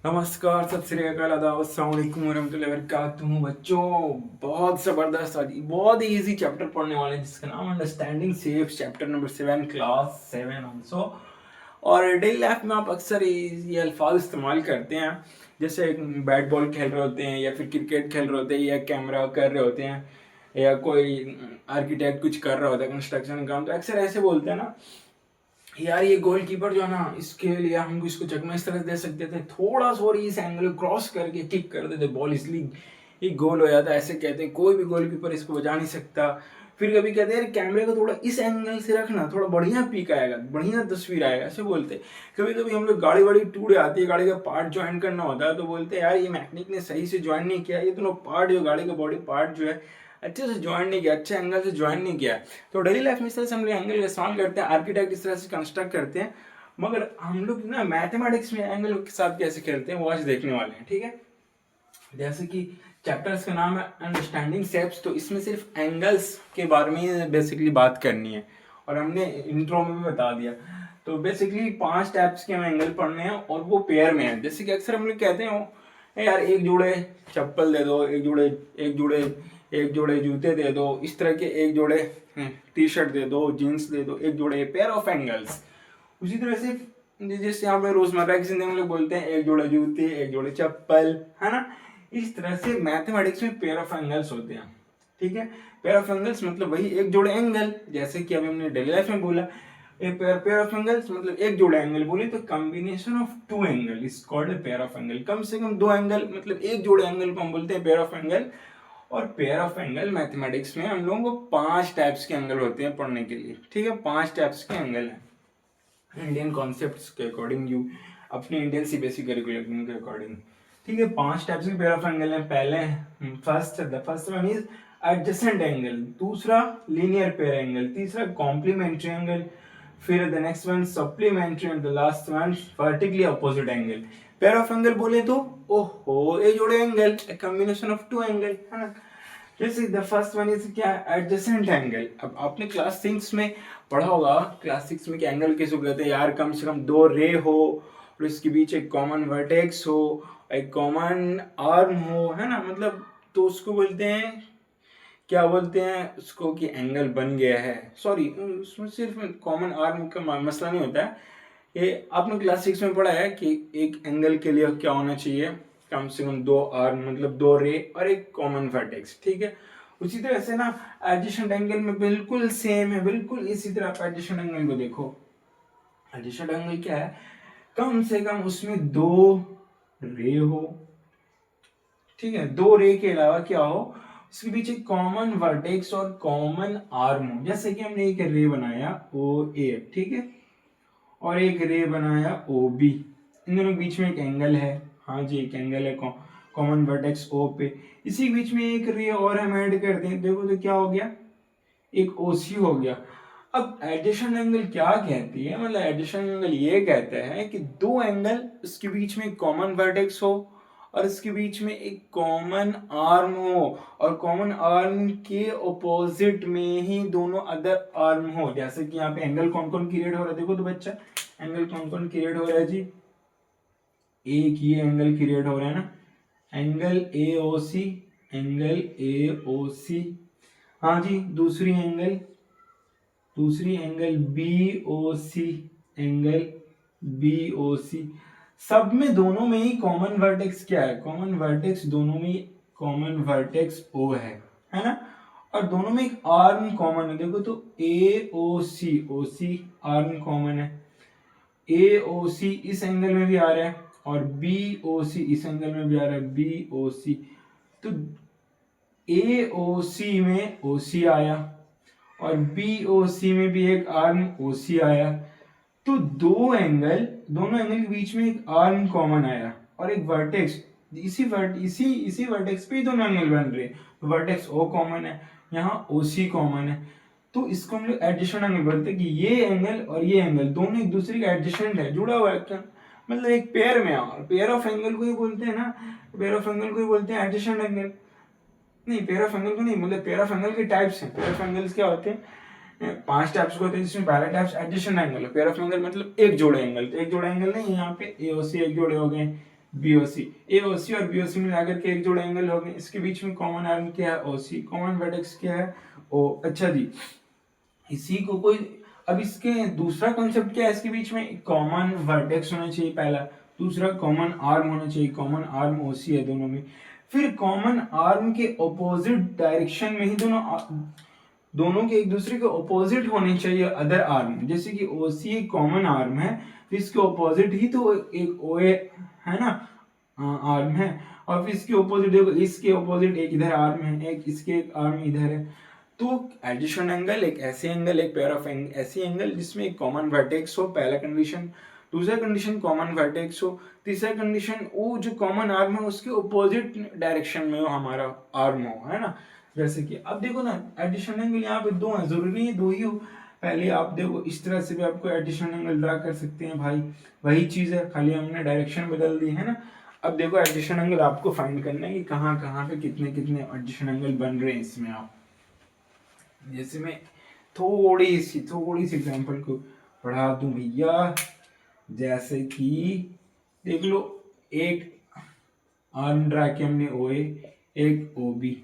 नमस्कार, सत श्री अकाल, आदाब, अस्सलाम वालेकुम वरहमतुल्लाहि वबरकातुहू। बच्चों, बहुत ज़बरदस्त आज बहुत ही इजी चैप्टर पढ़ने वाले हैं जिसका नाम understanding saves, chapter number 7, class 7 also. और डेली लाइफ में आप अक्सर ये अल्फाज इस्तेमाल करते हैं, जैसे बैट बॉल खेल रहे होते हैं या फिर क्रिकेट खेल रहे होते हैं या कैमरा कर रहे होते हैं या कोई आर्किटेक्ट कुछ कर रहा होता है कंस्ट्रक्शन काम, तो अक्सर ऐसे बोलते हैं ना, यार ये गोलकीपर जो है ना, इसके लिए हम इसको चकमा इस तरह दे सकते थे, थोड़ा सा और इस एंगल क्रॉस करके किक कर देते बॉल, इसलिए ये गोल हो जाता है। ऐसे कहते हैं, कोई भी गोलकीपर इसको बचा नहीं सकता। फिर कभी कहते हैं कैमरे को थोड़ा इस एंगल से रखना, थोड़ा बढ़िया पिक आएगा, बढ़िया तस्वीर आएगा, ऐसे बोलते हैं। कभी कभी हम लोग गाड़ी वाड़ी टूट जाती है, गाड़ी का पार्ट ज्वाइन करना होता है, तो बोलते हैं यार ये मैकेनिक ने सही से ज्वाइन नहीं किया, ये दोनों पार्ट जो गाड़ी का बॉडी पार्ट जो है अच्छे से ज्वाइन नहीं किया, अच्छे एंगल से ज्वाइन नहीं किया। तो डेली लाइफ में इस तरह से हम लोग एंगल का इस्तेमाल करते हैं, आर्किटेक्ट इस तरह से कंस्ट्रक्ट करते हैं। मगर हम लोग ना मैथमेटिक्स में एंगल के साथ कैसे खेलते हैं वो आज देखने वाले हैं, ठीक है। जैसे कि चैप्टर्स का नाम है अंडरस्टैंडिंग शेप्स, तो इसमें सिर्फ एंगल्स के बारे में बेसिकली बात करनी है, और हमने इंट्रो में भी बता दिया। तो बेसिकली 5 टाइप्स के हम एंगल पढ़ने हैं और वो पेयर में है। जैसे कि अक्सर हम लोग कहते हैं यार एक जोड़े चप्पल दे दो, एक जोड़े जूते दे दो, इस तरह के एक जोड़े टी शर्ट दे दो, जीन्स दे दो, एक जोड़े पेयर ऑफ एंगल्स। उसी तरह से जैसे यहाँ पे रोजमर्रा की जिंदगी में लोग बोलते हैं एक जोड़े जूते, एक जोड़े चप्पल, है ना। इस तरह से मैथमेटिक्स में पेयर ऑफ एंगल्स होते हैं, ठीक है। पेयर ऑफ एंगल्स मतलब वही एक जोड़े एंगल, जैसे कि अभी हमने डेली लाइफ में बोला पेयर ऑफ एंगल्स मतलब एक जोड़े एंगल बोले तो combination of two angle is called a pair of angle. कम से कम दो एंगल मतलब एक जोड़े एंगल को हम बोलते हैं पेयर ऑफ एंगल। और पेयर ऑफ एंगल मैथमेटिक्स में हम लोगों को 5 टाइप्स के एंगल होते हैं पढ़ने के लिए, ठीक है। 5 टाइप्स के एंगल हैं इंडियन कॉन्सेप्ट्स के अकॉर्डिंग, यू अपने इंडियन सीबीएसई करिकुलम के अकॉर्डिंग, ठीक है। 5 टाइप्स के पेयर ऑफ एंगल हैं। पहले first one is adjacent angle, दूसरा लीनियर पेयर एंगल, तीसरा कॉम्प्लीमेंट्री एंगल, फिर the next one supplementary and the last one vertically opposite angle. Pair of angle बोले तो ओहो ए जोड़े angle, a combination of two angle, है ना। जैसे द फर्स्ट वन इज क्या, एडजेसेंट एंगल। अब आपने क्लास 6 में पढ़ा होगा, क्लास 6 में क्या एंगल किसको कहते हैं यार, कम से कम 2 रे हो और इसके बीच एक कॉमन वर्टेक्स हो, एक कॉमन आर्म हो, है ना, मतलब तो उसको बोलते हैं, क्या बोलते हैं उसको कि एंगल बन गया है। सॉरी, उसमें सिर्फ कॉमन आर्म का मसला नहीं होता है। ये आपने क्लास 6 में पढ़ा है कि एक एंगल के लिए क्या होना चाहिए, कम से कम 2 आर्म मतलब 2 रे और एक कॉमन वर्टेक्स, ठीक है। उसी तरह से ना एडजेसेंट एंगल में बिल्कुल सेम है, बिल्कुल इसी तरह आप एडजेसेंट एंगल को देखो। एडजेसेंट एंगल क्या है, कम से कम उसमें 2 रे हो, ठीक है। 2 रे के अलावा क्या हो, उसके पीछे कॉमन वर्टेक्स और कॉमन आर्म हो। जैसे कि हमने एक रे बनाया ओ ए, ठीक है, और एक रे बनाया ओ बी, इन दोनों के बीच में एक एंगल है, हाँ जी एक एंगल है कॉमन वर्टेक्स ओ पे, इसी के बीच में एक रे और हम ऐड करते हैं, देखो तो क्या हो गया, एक ओ सी हो गया। अब एडिशन एंगल क्या कहती है, मतलब एडिशन एंगल ये कहता है कि दो एंगल उसके बीच में कॉमन वर्टेक्स हो और इसके बीच में एक कॉमन आर्म हो, और कॉमन आर्म के ऑपोजिट में ही दोनों अदर आर्म हो। जैसे कि यहाँ पे एंगल कौन कौन क्रिएट हो रहा है, देखो तो बच्चा एंगल कौन कौन क्रिएट हो रहा है जी, एक ये एंगल क्रिएट हो रहा है ना, angle A O C, angle A ओ सी, हाँ जी दूसरी एंगल बी ओ सी, एंगल बी ओ सी। सब में दोनों में ही कॉमन वर्टेक्स क्या है, कॉमन वर्टेक्स दोनों में कॉमन वर्टेक्स ओ है ना। और दोनों में एक आर्म कॉमन है, देखो तो ओ सी आर्म कॉमन है, ए ओ सी इस एंगल में भी आ रहा है और बी ओ सी इस एंगल में भी आ रहा है, बी ओ सी। तो ए ओ सी में ओ सी आया और बी ओ सी में भी एक आर्म ओ सी आया, तो दोनों एंगल के बीच में एक आर्म कॉमन आया और एक वर्टेक्स, इसी वर्टेक्स पे ही दोनों एंगल बन रहे हैं। वर्टेक्स ओ कॉमन है, यहाँ ओ सी कॉमन है, तो इसको हम लोग एडजेसेंट एंगल बोलते हैं कि ये एंगल और ये एंगल दोनों एक दूसरे का एडजेसेंट है, जुड़ा हुआ है क्या, मतलब एक पेयर में। और पेयर ऑफ एंगल को ही बोलते हैं ना, पेयर ऑफ एंगल को ही बोलते हैं एडजेसेंट एंगल। नहीं, पेयर ऑफ एंगल को नहीं, मतलब पेयर ऑफ एंगल के टाइप्स हैं। पेयर ऑफ एंगल्स क्या होते हैं, 5 टाइप्स को होते हैं, जिसमें पहला टाइप्स एडजेसेंट एंगल है। पेयर ऑफ एंगल मतलब एक जोड़े एंगल, तो एक जोड़े एंगल नहीं, यहाँ पे ए और सी एक जोड़े हो गए, बीओसी, एओसी और बीओसी मिलाकर के एक जोड़ा एंगल हो गए, इसके बीच में कॉमन आर्म क्या है, ओसी, कॉमन वर्टेक्स क्या है, ओ। अच्छा जी, इसी को कोई, अब इसके दूसरा कॉन्सेप्ट क्या है, इसके बीच में कॉमन वर्टेक्स होना चाहिए पहला, दूसरा कॉमन आर्म होना चाहिए, कॉमन आर्म ओसी है दोनों में, फिर कॉमन आर्म के ऑपोजिट डायरेक्शन में ही दोनों के एक दूसरे के ऑपोजिट होने चाहिए अदर आर्म, जैसे कि ओसी एक कॉमन आर्म है, फिर इसके ऑपोजिट ही तो एक ओए है ना आर्म है, और फिर इसके ऑपोजिट देखो, इसके ऑपोजिट एक इधर आर्म है, एक इसके एक आर्म इधर है। तो एडिशन एंगल एक ऐसे एंगल, एक पेयर ऑफ ऐसी एंगल जिसमें एक कॉमन वर्टेक्स हो, पहला कंडीशन, दूसरा कंडीशन कॉमन वर्टेक्स हो, तीसरा कंडीशन वो जो कॉमन आर्म है उसके ऑपोजिट डायरेक्शन में हो हमारा आर्म हो, है ना। जैसे कि अब देखो ना, एडिशन एंगल यहाँ पे दो है, जरूरी नहीं है दो ही हो, पहले आप देखो इस तरह से भी आपको एडिशन एंगल ड्रा कर सकते हैं भाई, वही चीज है, खाली हमने डायरेक्शन बदल दी है ना। अब देखो एडिशन एंगल आपको फाइंड करना है कि कहाँ कहाँ पे कितने कितने एडिशन एंगल बन रहे हैं इसमें। आप जैसे मैं थोड़ी सी एग्जांपल को पढ़ा दूं भैया, जैसे कि देख लो, एक आर्म ड्रा किया हमने ओए, एक ओबी,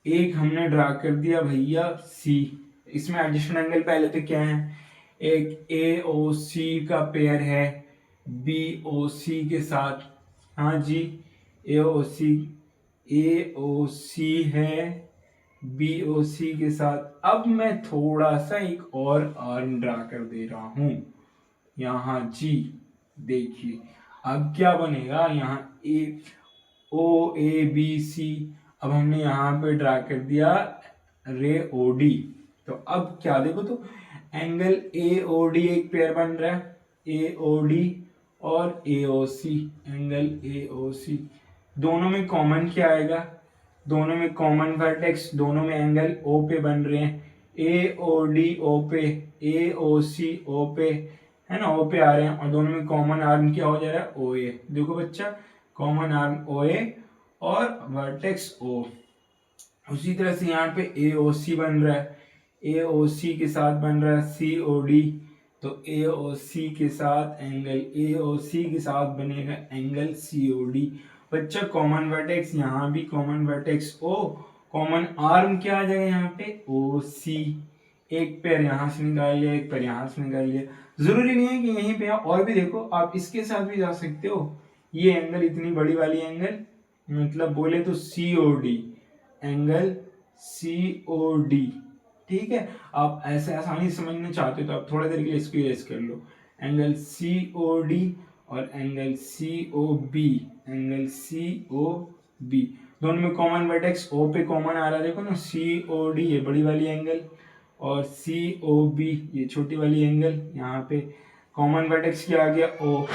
एक हमने ड्रा कर दिया भैया सी, इसमें एडिशन एंगल पहले तो क्या है, एक ए ओ सी का पेयर है बी ओ सी के साथ, हाँ जी, ए ओ सी है बी ओ सी के साथ। अब मैं थोड़ा सा एक और आर्म ड्रा कर दे रहा हूं यहाँ जी, देखिए अब क्या बनेगा, यहाँ ए ओ ए बी सी, अब हमने यहाँ पे ड्रा कर दिया रे ओ डी, तो अब क्या देखो, तो एंगल ए ओ डी एक पेयर बन रहा है, ए ओ डी और ए ओ सी, एंगल ए ओ सी, दोनों में कॉमन क्या आएगा, दोनों में कॉमन वर्टेक्स, दोनों में एंगल ओ पे बन रहे हैं, ए ओ डी ओ पे, ए ओ सी ओ पे, है ना, ओ पे आ रहे हैं, और दोनों में कॉमन आर्म क्या हो जा रहा है, ओ ए, देखो बच्चा कॉमन आर्म ओ ए और वर्टेक्स ओ। उसी तरह से यहाँ पे ए ओ सी बन रहा है, ए ओ सी के साथ बन रहा है सी ओ डी, तो ए ओ सी के साथ एंगल ए ओ सी के साथ बनेगा एंगल सी ओ डी। बच्चा कॉमन वर्टेक्स, यहाँ भी कॉमन वर्टेक्स ओ, कॉमन आर्म क्या आ जाएगा यहाँ पे ओ सी, एक पैर यहाँ से निकाल लिया, एक पैर यहाँ से निकाल लिया, जरूरी नहीं है कि यहीं पे और भी देखो, आप इसके साथ भी जा सकते हो, ये एंगल इतनी बड़ी वाली एंगल, मतलब बोले तो C O D, angle C O D, ठीक है। आप ऐसे आसानी से समझना चाहते हो तो आप थोड़ा देर के लिए इसको इरेज कर लो, एंगल सी ओ डी और angle C O B, angle C O B, दोनों में कॉमन वर्टेक्स ओ पे कॉमन आ रहा है, देखो ना, सी ओ डी ये बड़ी वाली एंगल और सी ओ बी ये छोटी वाली एंगल, यहाँ पे कॉमन वर्टेक्स क्या आ गया ओ,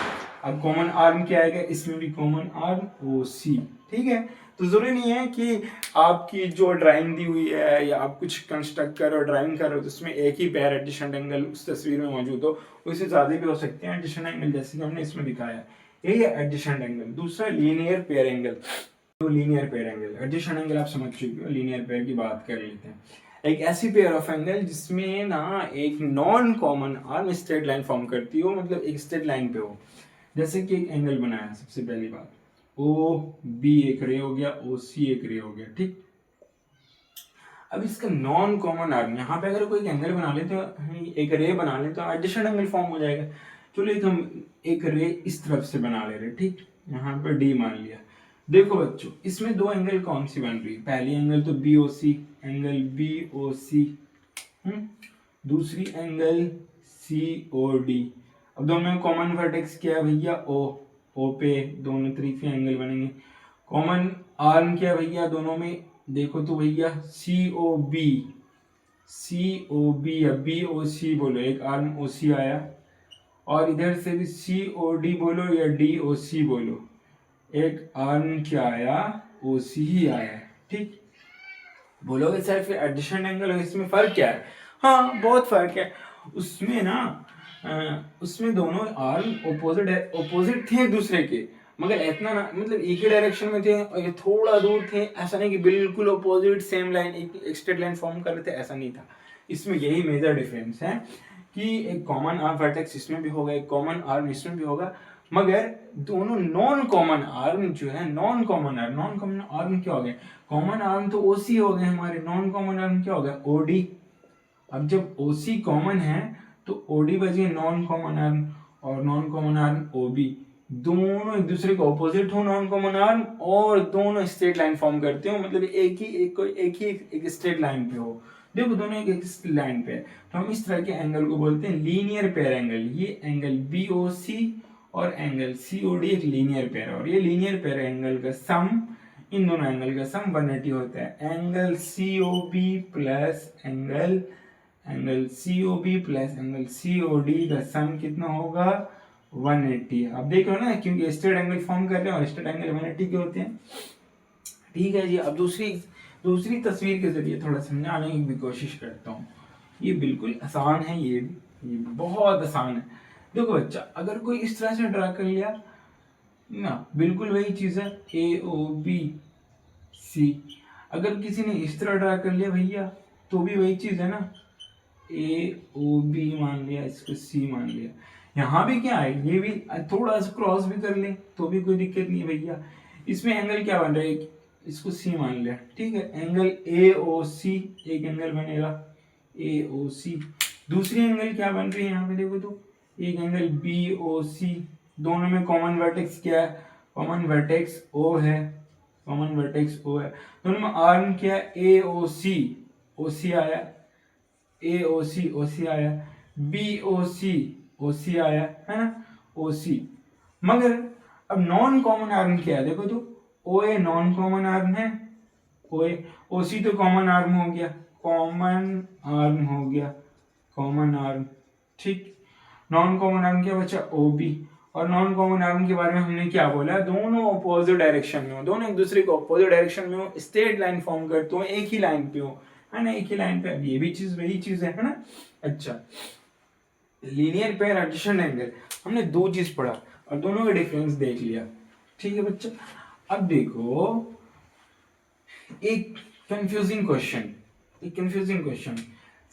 अब कॉमन आर्म क्या आएगा, इसमें भी कॉमन आर्म ओ सी, ठीक है। तो जरूरी नहीं है कि आपकी जो ड्राइंग दी हुई है या आप कुछ कंस्ट्रक्ट कर रहे हो, ड्राइंग कर रहे हो, तो उसमें एक ही पैर एडिशन एंगल उस तस्वीर में मौजूद हो, उससे ज्यादा भी हो सकते हैं एडिशन एंगल, जैसे कि हमने इसमें दिखाया, यही है एडिशन एंगल। दूसरा लीनियर पेयर एंगल, तो linear pair angle, addition angle आप समझ चुके हो, लीनियर पेयर की बात कर लेते हैं, एक ऐसी पेयर ऑफ एंगल जिसमें ना एक non common arm straight line form करती हो, मतलब एक स्ट्रेट लाइन पे हो, जैसे कि एक एंगल बनाया, सबसे पहली बात ओ बी एक रे हो गया, ओ सी एक रे हो गया, ठीक। अब इसका नॉन कॉमन आर्म, यहाँ पे अगर कोई एंगल बना ले तो एक रे बना ले तो एडिशन एंगल फॉर्म हो जाएगा। चलो एक हम एक रे इस तरफ से बना ले रहे, ठीक, यहाँ पे डी मान लिया। देखो बच्चों, इसमें दो एंगल कौन सी बन रही है, पहली एंगल तो बी ओ सी, एंगल बी ओ सी, दूसरी एंगल सी ओ डी। अब दोनों में कॉमन वर्टेक्स क्या है भैया ओ, ओ पे दोनों तरफ एंगल बनेंगे, कॉमन आर्म क्या भैया दोनों में, देखो तो भैया सी ओ बी, सी ओ बी या बी ओ सी बोलो, एक आर्म ओ सी आया, और इधर से भी सी ओ डी बोलो या डी ओ सी बोलो, एक आर्म क्या आया ओ सी ही आया, ठीक। बोलोगे सर फिर एडिशन एंगल और इसमें फर्क क्या है, हाँ बहुत फर्क है, उसमें ना उसमें दोनों आर्म ओपोजिट थे एक दूसरे के, मगर इतना ना, मतलब एक ही डायरेक्शन में थे और ये थोड़ा दूर थे, ऐसा नहीं कि बिल्कुल ओपोजिट सेम लाइन एक स्ट्रेट लाइन फॉर्म कर रहे थे, ऐसा नहीं था। इसमें यही मेजर डिफरेंस है कि एक कॉमन आर्म वर्टेक्स इसमें भी होगा, एक कॉमन आर्म इसमें भी होगा, मगर दोनों नॉन कॉमन आर्म जो है, नॉन कॉमन आर्म क्या हो गए? कॉमन आर्म तो ओसी हो गए हमारे, नॉन कॉमन आर्म क्या हो गया? ओडी। अब जब ओसी कॉमन है तो ओडी बचे नॉन कॉमन आर्म, और नॉन कॉमन आर्म ओबी, दोनों एक दूसरे के ऑपोजिट हो नॉन कॉमन आर्म, और दोनों स्ट्रेट लाइन फॉर्म करते हो, मतलब एक स्ट्रेट लाइन पे हो। देखो दोनों एक लाइन पे है, तो हम इस तरह के एंगल को बोलते हैं लीनियर पेयर एंगल। ये एंगल BOC और एंगल COD एक लीनियर पेयर है, और ये लीनियर पेयर एंगल का सम, इन दोनों एंगल का सम 180 होता है। Angle COB plus angle COB plus angle COD का सम कितना होगा? 180। अब देख लो ना, क्योंकि स्ट्रेट एंगल फॉर्म कर रहे हैं और स्ट्रेट एंगल 180 के होते हैं। ठीक है जी। अब दूसरी तस्वीर के जरिए थोड़ा समझाने की भी कोशिश करता हूँ। ये बिल्कुल आसान है, ये बहुत आसान है। देखो बच्चा, अगर कोई इस तरह से ड्रा कर लिया ना, बिल्कुल वही चीज है AOBC। अगर किसी ने इस तरह ड्रा कर लिया भैया, तो भी वही चीज है ना, AOB मान लिया, इसको C मान लिया। यहाँ भी क्या है, ये भी थोड़ा सा क्रॉस भी कर ले तो भी कोई दिक्कत नहीं भैया। इसमें एंगल क्या बन रहा है? इसको C मान लिया, ठीक है। एंगल AOC एक एंगल बनेगा AOC। दूसरी एंगल क्या बन रही है यहाँ पे देखो तो, एक एंगल BOC। दोनों में कॉमन वर्टेक्स क्या है? कॉमन वर्टेक्स O है, कॉमन वर्टेक्स O है। दोनों में आर्म क्या है? AOC, OC आया, OC आया, BOC आया, है ना, OC। मगर अब नॉन कॉमन आर्म क्या है? देखो तो, OA नॉन कॉमन आर्म है, OA। OC तो कॉमन आर्म हो गया, कॉमन आर्म, ठीक। नॉन कॉमन आर्म क्या बचा? OB। और नॉन कॉमन आर्म के बारे में हमने क्या बोला? दोनों ऑपोजिट डायरेक्शन में हो, दोनों एक दूसरे को ऑपोजिट डायरेक्शन में हो, स्ट्रेट लाइन फॉर्म करते हो, एक ही लाइन पे हो, है ना, एक ही लाइन पे। ये भी चीज वही चीज है ना। अच्छा, लीनियर पेयर एडजसेंट एंगल, हमने दो चीज पढ़ा और दोनों का डिफरेंस देख लिया, ठीक है बच्चा। अब देखो एक कंफ्यूजिंग क्वेश्चन,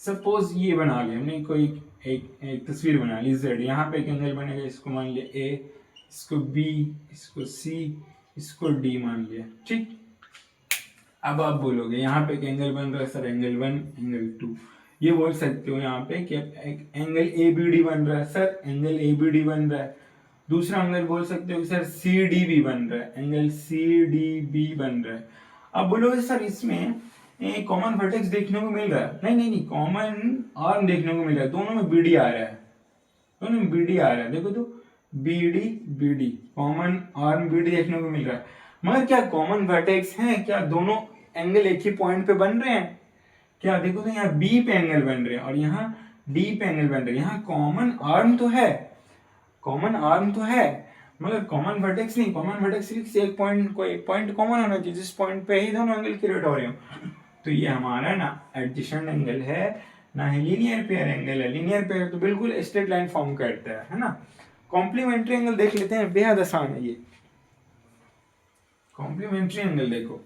सपोज ये बना लिया हमने, कोई एक तस्वीर बना ली Z, यहाँ पे एक एंगल बनेगा, इसको मान लिया A, इसको B, इसको C, इसको D मान लिया, ठीक। अब आप बोलोगे यहाँ पे एक एंगल बन रहा है सर, एंगल 1, एंगल 2, ये बोल सकते हो यहाँ पे कि एक एंगल ABD बन रहा है सर, एंगल ABD बन रहा है। दूसरा एंगल बोल सकते हो सर CDB बन रहा है, एंगल CDB बन रहा है। अब बोलोगे सर इसमें कॉमन वर्टेक्स देखने को मिल रहा है? नहीं, कॉमन आर्म देखने को मिल रहा है, दोनों में BD आ रहा है, दोनों में BD आ रहा है। देखो तो BD कॉमन आर्म BD देखने को मिल रहा है, मगर क्या कॉमन वर्टेक्स हैं? क्या दोनों एंगल एक ही पॉइंट पे बन रहे हैं? क्या देखो तो यहाँ B पे एंगल बन रहे हैं और यहाँ D पे एंगल बन रहे हैं। यहाँ कॉमन आर्म तो है, मगर कॉमन वर्टेक्स नहीं। कॉमन वर्टेक्स सिर्फ एक पॉइंट, कोई एक पॉइंट कॉमन होना चाहिए, जिस पॉइंट पे ही दोनों एंगल क्रिएट हो रहे हो। तो ये हमारा ना एडजेसेंट एंगल है, ना ही लीनियर पेयर एंगल है। लीनियर पेयर तो बिल्कुल स्ट्रेट लाइन फॉर्म करता है ना। कॉम्प्लीमेंट्री एंगल देख लेते हैं, बेहद आसान है ये। कॉम्प्लीमेंट्री एंगल देखो,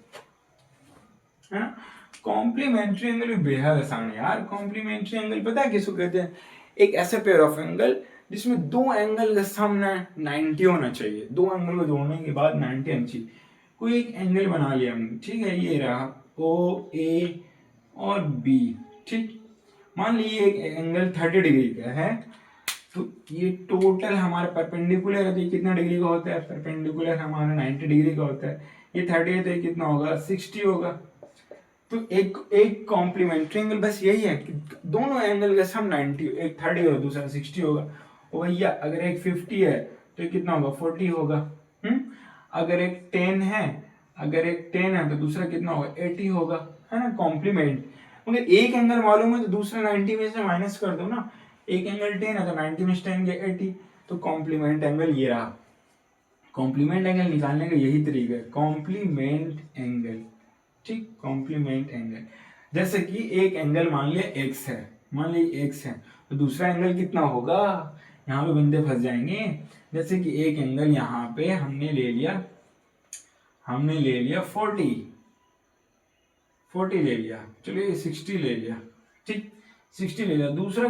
है ना, कॉम्प्लीमेंट्री एंगल भी बेहद आसान है यार। कॉम्प्लीमेंट्री एंगल पता है किसको कहते हैं? एक ऐसा पेयर ऑफ एंगल जिसमें दो एंगल का सम 90 होना चाहिए, दो एंगल को जोड़ने के बाद 90 आनी चाहिए। कोई एक एंगल बना लिया हमने, ठीक है, ये रहा OA और B, ठीक। मान लीजिए एक एंगल 30 डिग्री का है, तो ये टोटल हमारा परपेंडिकुलर है, तो ये कितना डिग्री का होता है? परपेंडिकुलर हमारा 90 डिग्री का होता है। ये 30 है तो ये कितना होगा? 60 होगा। तो एक कॉम्प्लीमेंट्री एंगल बस यही है कि दोनों एंगल का सम 90, एक 30 होगा, दूसरा 60 होगा। और भैया अगर एक 50 है तो ये कितना होगा? 40 होगा। अगर एक 10 है तो दूसरा कितना होगा? 80 होगा, है ना, कॉम्प्लीमेंट। मगर एक एंगल मालूम है तो दूसरा 90 में से माइनस कर दो ना। एक एंगल 10 है तो 90 में 10 गया 80, तो कॉम्प्लीमेंट एंगल ये रहा। कॉम्प्लीमेंट एंगल निकालने का यही तरीका है, कॉम्प्लीमेंट एंगल, ठीक। कॉम्प्लीमेंट एंगल, जैसे कि एक एंगल मान लिया x है, तो दूसरा एंगल कितना होगा? यहाँ पे बंदे फंस जाएंगे। जैसे कि एक एंगल यहाँ पे हमने ले लिया 40 ले लिया, चलिए 60 ले लिया, ठीक। 60 ले लो। दूसरा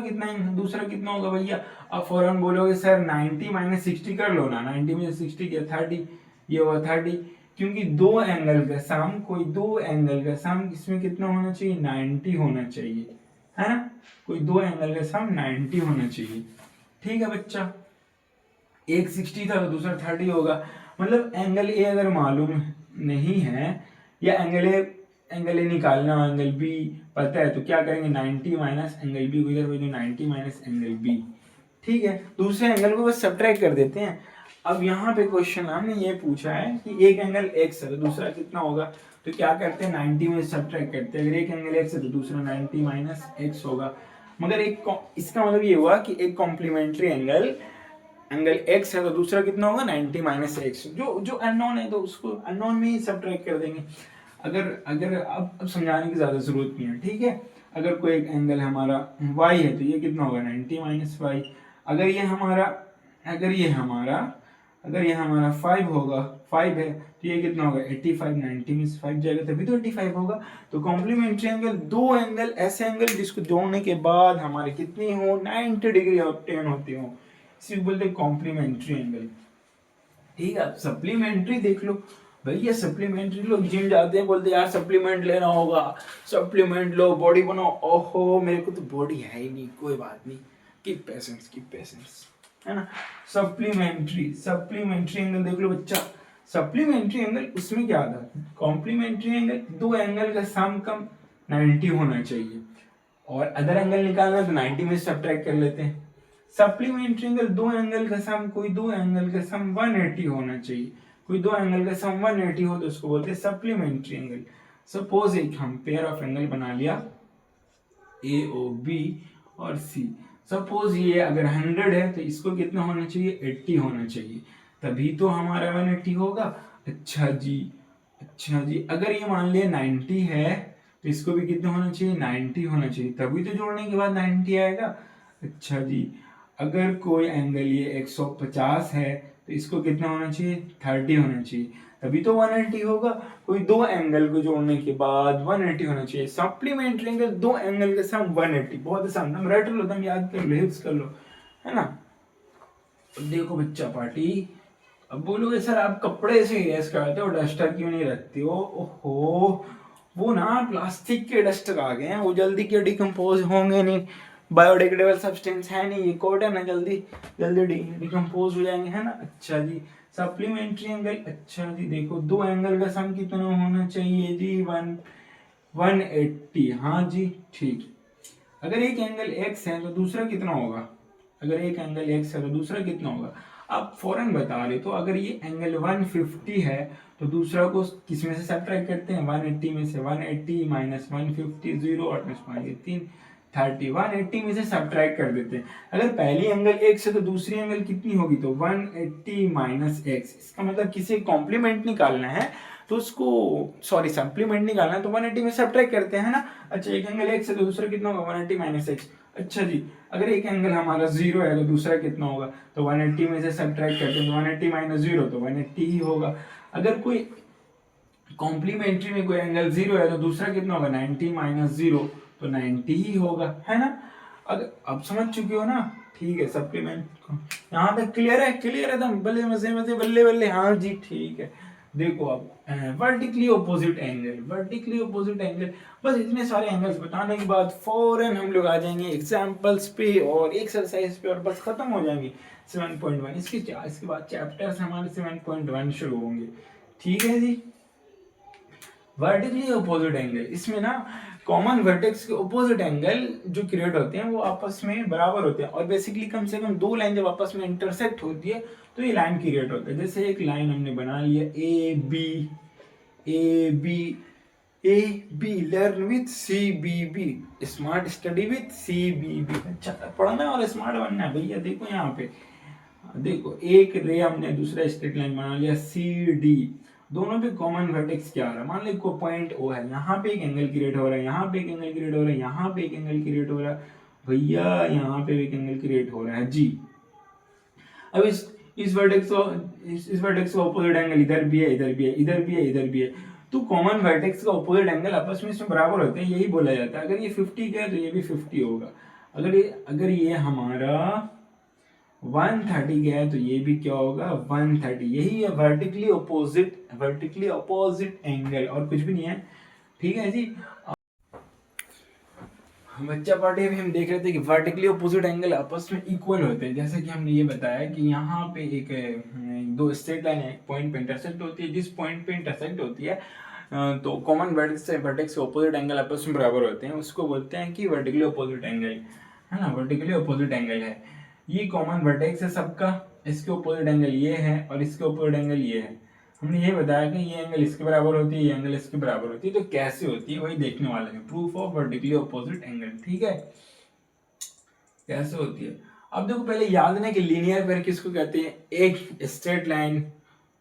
कितना होगा भैया? आप फौरन बोलोगे सर 90 माइनस 60 कर लो ना, 90 में 60 क्या 30, ये हुआ 30, क्योंकि दो एंगल का सम, कोई दो एंगल का सम इसमें कितना होना चाहिए? 90 होना चाहिए, है ना? कोई दो एंगल का सम 90 होना चाहिए। ठीक है बच्चा, एक 60 था तो दूसरा 30 होगा। मतलब एंगल ए अगर मालूम नहीं है या एंगल ए निकालना, एंगल बी पता है, तो क्या करेंगे? 90 माइनस एंगल बी को इधर भेजो, 90 माइनस एंगल बी। ठीक है, दूसरे एंगल को बस सब्ट्रैक्ट कर देते हैं। अब यहाँ पे क्वेश्चन हमने ये पूछा है कि एक एंगल एक्स है तो दूसरा कितना होगा, तो क्या करते हैं? 90 में सब्ट्रैक्ट करते हैं। अगर एक एंगल एक्स है तो दूसरा 90 माइनस एक्स होगा। मगर इसका मतलब ये हुआ कि एक कॉम्प्लीमेंट्री एंगल एक्स है तो दूसरा कितना होगा? 90 माइनस एक्स। जो अननोन है तो उसको अननोन में ही सब्ट्रैक्ट कर देंगे। अगर अगर अब समझाने की ज़्यादा ज़रूरत नहीं है, ठीक है? अगर कोई एक एंगल हमारा y है तो ये कितना होगा? 90 माइनस वाई। अगर ये हमारा 5 होगा, 5 है तो ये कितना होगा? 85, 90 में 5 जाएगा तभी तो 85 होगा। तो कॉम्प्लीमेंट्री एंगल, दो एंगल ऐसे एंगल जिसको जोड़ने के बाद हमारे कितनी हो? 90 डिग्री ऑब्टेन होती हो, इसी को बोलते हैं कॉम्प्लीमेंट्री एंगल। ठीक है, सप्लीमेंट्री देख लो भैया, सप्लीमेंट्री लोग जिम जाते हैं, बोलते हैं यार सप्लीमेंट लेना होगा, सप्लीमेंट लो, बॉडी बनाओ। ओहो, मेरे को तो बॉडी है ही नहीं, कोई बात नहीं, कीप पेशेंस, है ना? सप्लीमेंट्री एंगल देख लो बच्चा। सप्लीमेंट्री एंगल उसमें क्या था? कॉम्प्लीमेंट्री एंगल, दो एंगल का सम कम 90 होना चाहिए, और अदर एंगल निकालना तो 90 में सब्ट्रैक्ट कर लेते हैं। सप्लीमेंट्री एंगल, दो एंगल का सम, कोई दो एंगल का सम 180 होना चाहिए। कोई दो एंगल का सम 180 हो तो उसको बोलते हैं सप्लीमेंट्री एंगल। सपोज एक हम पेयर ऑफ एंगल बना लिया ए ओ बी और सी। सपोज ये अगर 100 है तो इसको कितना होना चाहिए? 80 होना चाहिए, तभी तो हमारा 180 होगा। अच्छा जी, अगर ये मान लिया 90 है तो इसको भी कितना होना चाहिए? 90 होना चाहिए, तभी तो जोड़ने के बाद 90 आएगा। अच्छा जी, अगर कोई एंगल ये 150 है तो इसको कितना होना चाहिए? 30 होना चाहिए, तभी तो 180 होगा। कोई दो एंगल को जोड़ने के बाद 180 होना चाहिए। सप्लीमेंट्री एंगल, दो एंगल के सम 180। बहुत आसान, तुम रट लो, तुम याद कर लो, हिफ्स कर लो, है ना? देखो बच्चा पार्टी, अब बोलोगे सर आप कपड़े से इरेज करते हो, डस्टर क्यों नहीं रखते हो? ओहो, वो ना प्लास्टिक के डस्टर आ गए हैं, वो जल्दी के डिकम्पोज होंगे नहीं, बायोडिग्रेडेबल सब्सटेंस है नहीं, ये कॉटन है, जल्दी डिकम्पोज हो जाएंगे, है ना? अच्छा जी, सप्लीमेंट्री एंगल, अच्छा जी देखो, दो एंगल का सम कितना होना चाहिए जी? 180। हाँ जी, ठीक। अगर एक एंगल एक्स है तो दूसरा कितना होगा? अगर एक एंगल एक्स है तो दूसरा कितना होगा? आप फौरन बता रहे, तो अगर ये एंगल 150 है तो दूसरा को किस में से सब्ट्रैक्ट करते हैं? 180 में से। 180 माइनस 150, 0 और 3 30, 180 में से सब्ट्रैक्ट कर देते हैं। अगर पहली एंगल एक्स है तो दूसरी एंगल कितनी होगी? तो 180 माइनस एक्स। इसका मतलब किसी कॉम्प्लीमेंट निकालना है तो उसको, सॉरी सप्लीमेंट निकालना है तो 180 में सब्ट्रैक्ट करते हैं ना। अच्छा, एक एंगल एक्स है तो दूसरा कितना होगा? 180 माइनस एक्स। अच्छा जी, अगर एक एंगल हमारा 0 है तो दूसरा कितना होगा? तो 180 में से सब्ट्रैक्ट करते हैं तो 180 माइनस 0 तो 180 ही होगा। अगर कोई कॉम्प्लीमेंट्री में कोई एंगल 0 है तो दूसरा कितना होगा? 90 माइनस 0 तो 90 ही होगा, है ना? अगर अब समझ चुके हो ना? ठीक है, सप्लीमेंट यहाँ तक क्लियर है एकदम, बल्ले मजे बल्ले। हाँ जी, ठीक है। देखो अब वर्टिकली अपोजिट एंगल, बस इतने सारे एंगल्स बताने के बाद फौरन हम लोग आ जाएंगे एग्जांपल्स पे और एक्सरसाइज पे, और बस खत्म हो जाएंगे 7.1। इसके बाद चैप्टर्स हमारे 7.1 शुरू होंगे। ठीक है जी। वर्टिकली अपोजिट एंगल, इसमें ना कॉमन वर्टेक्स के अपोजिट एंगल जो क्रिएट होते हैं वो आपस में बराबर होते हैं, और बेसिकली कम से कम दो लाइन जब आपस में इंटरसेक्ट होती है तो ये लाइन क्रिएट होता है। जैसे एक लाइन हमने बना लिया A be learn with CBB, smart study with CBB। अच्छा पढ़ना और स्मार्ट बनना है भैया। देखो यहाँ पे, देखो एक रे हमने दूसरा स्ट्रेट लाइन बना लिया CD, दोनों पे कॉमन वर्टेक्स क्या आ रहा है? मान लो कोई पॉइंट O है, यहाँ पे एक एंगल क्रिएट हो रहा है, यहाँ पे एक एंगल क्रिएट हो रहा है, यहाँ पे एक एंगल क्रिएट हो रहा है भैया, यहाँ पे एक एंगल क्रिएट हो रहा है जी। अब इस वर्टेक्स को अपोजिट एंगल इधर भी है, इधर भी है, इधर भी है, इधर भी है, तो कॉमन वर्टेक्स का अपोजिट एंगल आपस में इसमें बराबर होते हैं, यही बोला जाता है। अगर ये 50 का है तो ये भी 50 होगा। अगर ये हमारा 130 का है तो ये भी क्या होगा 130। यही है वर्टिकली अपोजिट एंगल, और कुछ भी नहीं है। ठीक है जी। बच्चा पार्टी अभी हम देख रहे थे कि वर्टिकली अपोजिट एंगल आपस में इक्वल होते हैं। जैसे कि हमने ये बताया कि यहाँ पे एक दो स्ट्रेट लाइन है, एक पॉइंट पे इंटरसेक्ट होती है। जिस पॉइंट पे इंटरसेक्ट होती है तो कॉमन वर्टेक्स से वर्टेक्स के अपोजिट एंगल आपस में बराबर होते हैं, उसको बोलते हैं कि वर्टिकली अपोजिट एंगल, है ना, वर्टिकली अपोजिट एंगल है। ये कॉमन वर्टेक्स है सबका, इसके अपोजिट एंगल ये है और इसके अपोजिट एंगल ये है। हमने ये बताया कि ये एंगल इसके बराबर होती है, ये एंगल इसके बराबर होती है। तो कैसे होती है वही देखने वाले हैं, proof of vertically opposite angle. ठीक है, कैसे होती है। अब देखो पहले याद रखना कि लीनियर पेयर किसको कहते हैं, एक स्ट्रेट लाइन,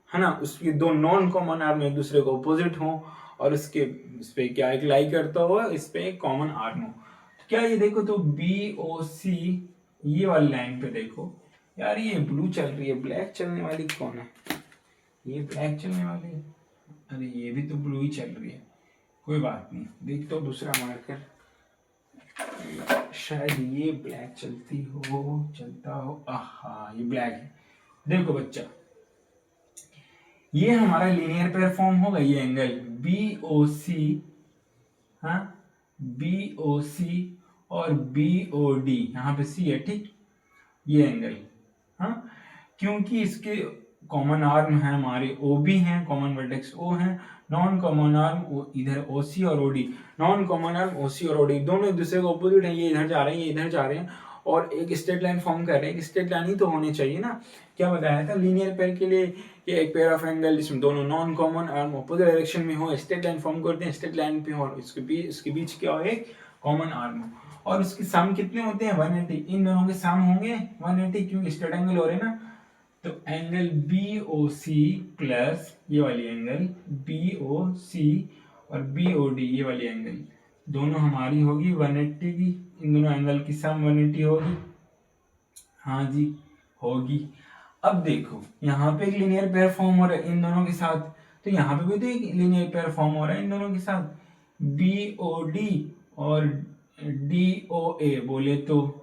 है ना, उसकी दो नॉन कॉमन आर्म एक दूसरे को अपोजिट हो और उसके इस पे क्या एक लाई करता हो, इस पे एक कॉमन आर्म हो। तो क्या ये देखो तो बी ओ सी, ये वाली लाइन पे देखो यार, ये ब्लू चल रही है, ब्लैक चलने वाली कौन है, ये ब्लैक चलने वाली है, अरे ये भी तो ब्लू ही चल रही है। कोई बात नहीं, देख तो दूसरा मार्कर, शायद ये ब्लैक चलता हो। आहा, ये ब्लैक है। देखो बच्चा, ये हमारा लीनियर पेयर फॉर्म होगा। ये एंगल बी ओ सी, हाँ, बी ओ सी और बी ओ डी, यहाँ पे सी है, ठीक, ये एंगल, हाँ, क्योंकि इसके कॉमन आर्म है हमारे ओ बी हैं, कॉमन वर्टेक्स ओ हैं, नॉन कॉमन आर्म इधर ओ सी और O D, non common arm O C और ओ डी दोनों एक दूसरे को अपोजिट हैं। ये इधर जा रहे हैं, ये इधर जा रहे हैं और एक स्ट्रेट लाइन फॉर्म कर रहे हैं। एक स्ट्रेट लाइन ही तो होनी चाहिए ना। क्या बताया था लीनियर पेयर के लिए कि एक पेयर ऑफ एंगल जिसमें दोनों non common arm opposite direction में हो, स्ट्रेट लाइन फॉर्म करते हैं, स्ट्रेट लाइन पे हो, इसके बीच क्या हो, एक कॉमन आर्म हो, और उसके सम कितने होते हैं 180। इन दोनों के सम होंगे 180 क्योंकि स्ट्रेट एंगल हो रहे हैं ना। तो angle B O C plus ये वाली एंगल बी ओ सी और बी ओ डी, ये वाली एंगल दोनों हमारी होगी 180 की। इन दोनों एंगल की सम 180 होगी, हाँ जी होगी। अब देखो यहाँ पे एक लीनियर पेयर फॉर्म हो रहा है इन दोनों के साथ, तो यहाँ पे भी तो एक लीनियर पेयर फॉर्म हो रहा है इन दोनों के साथ, बी ओ डी और डी ओ ए बोले तो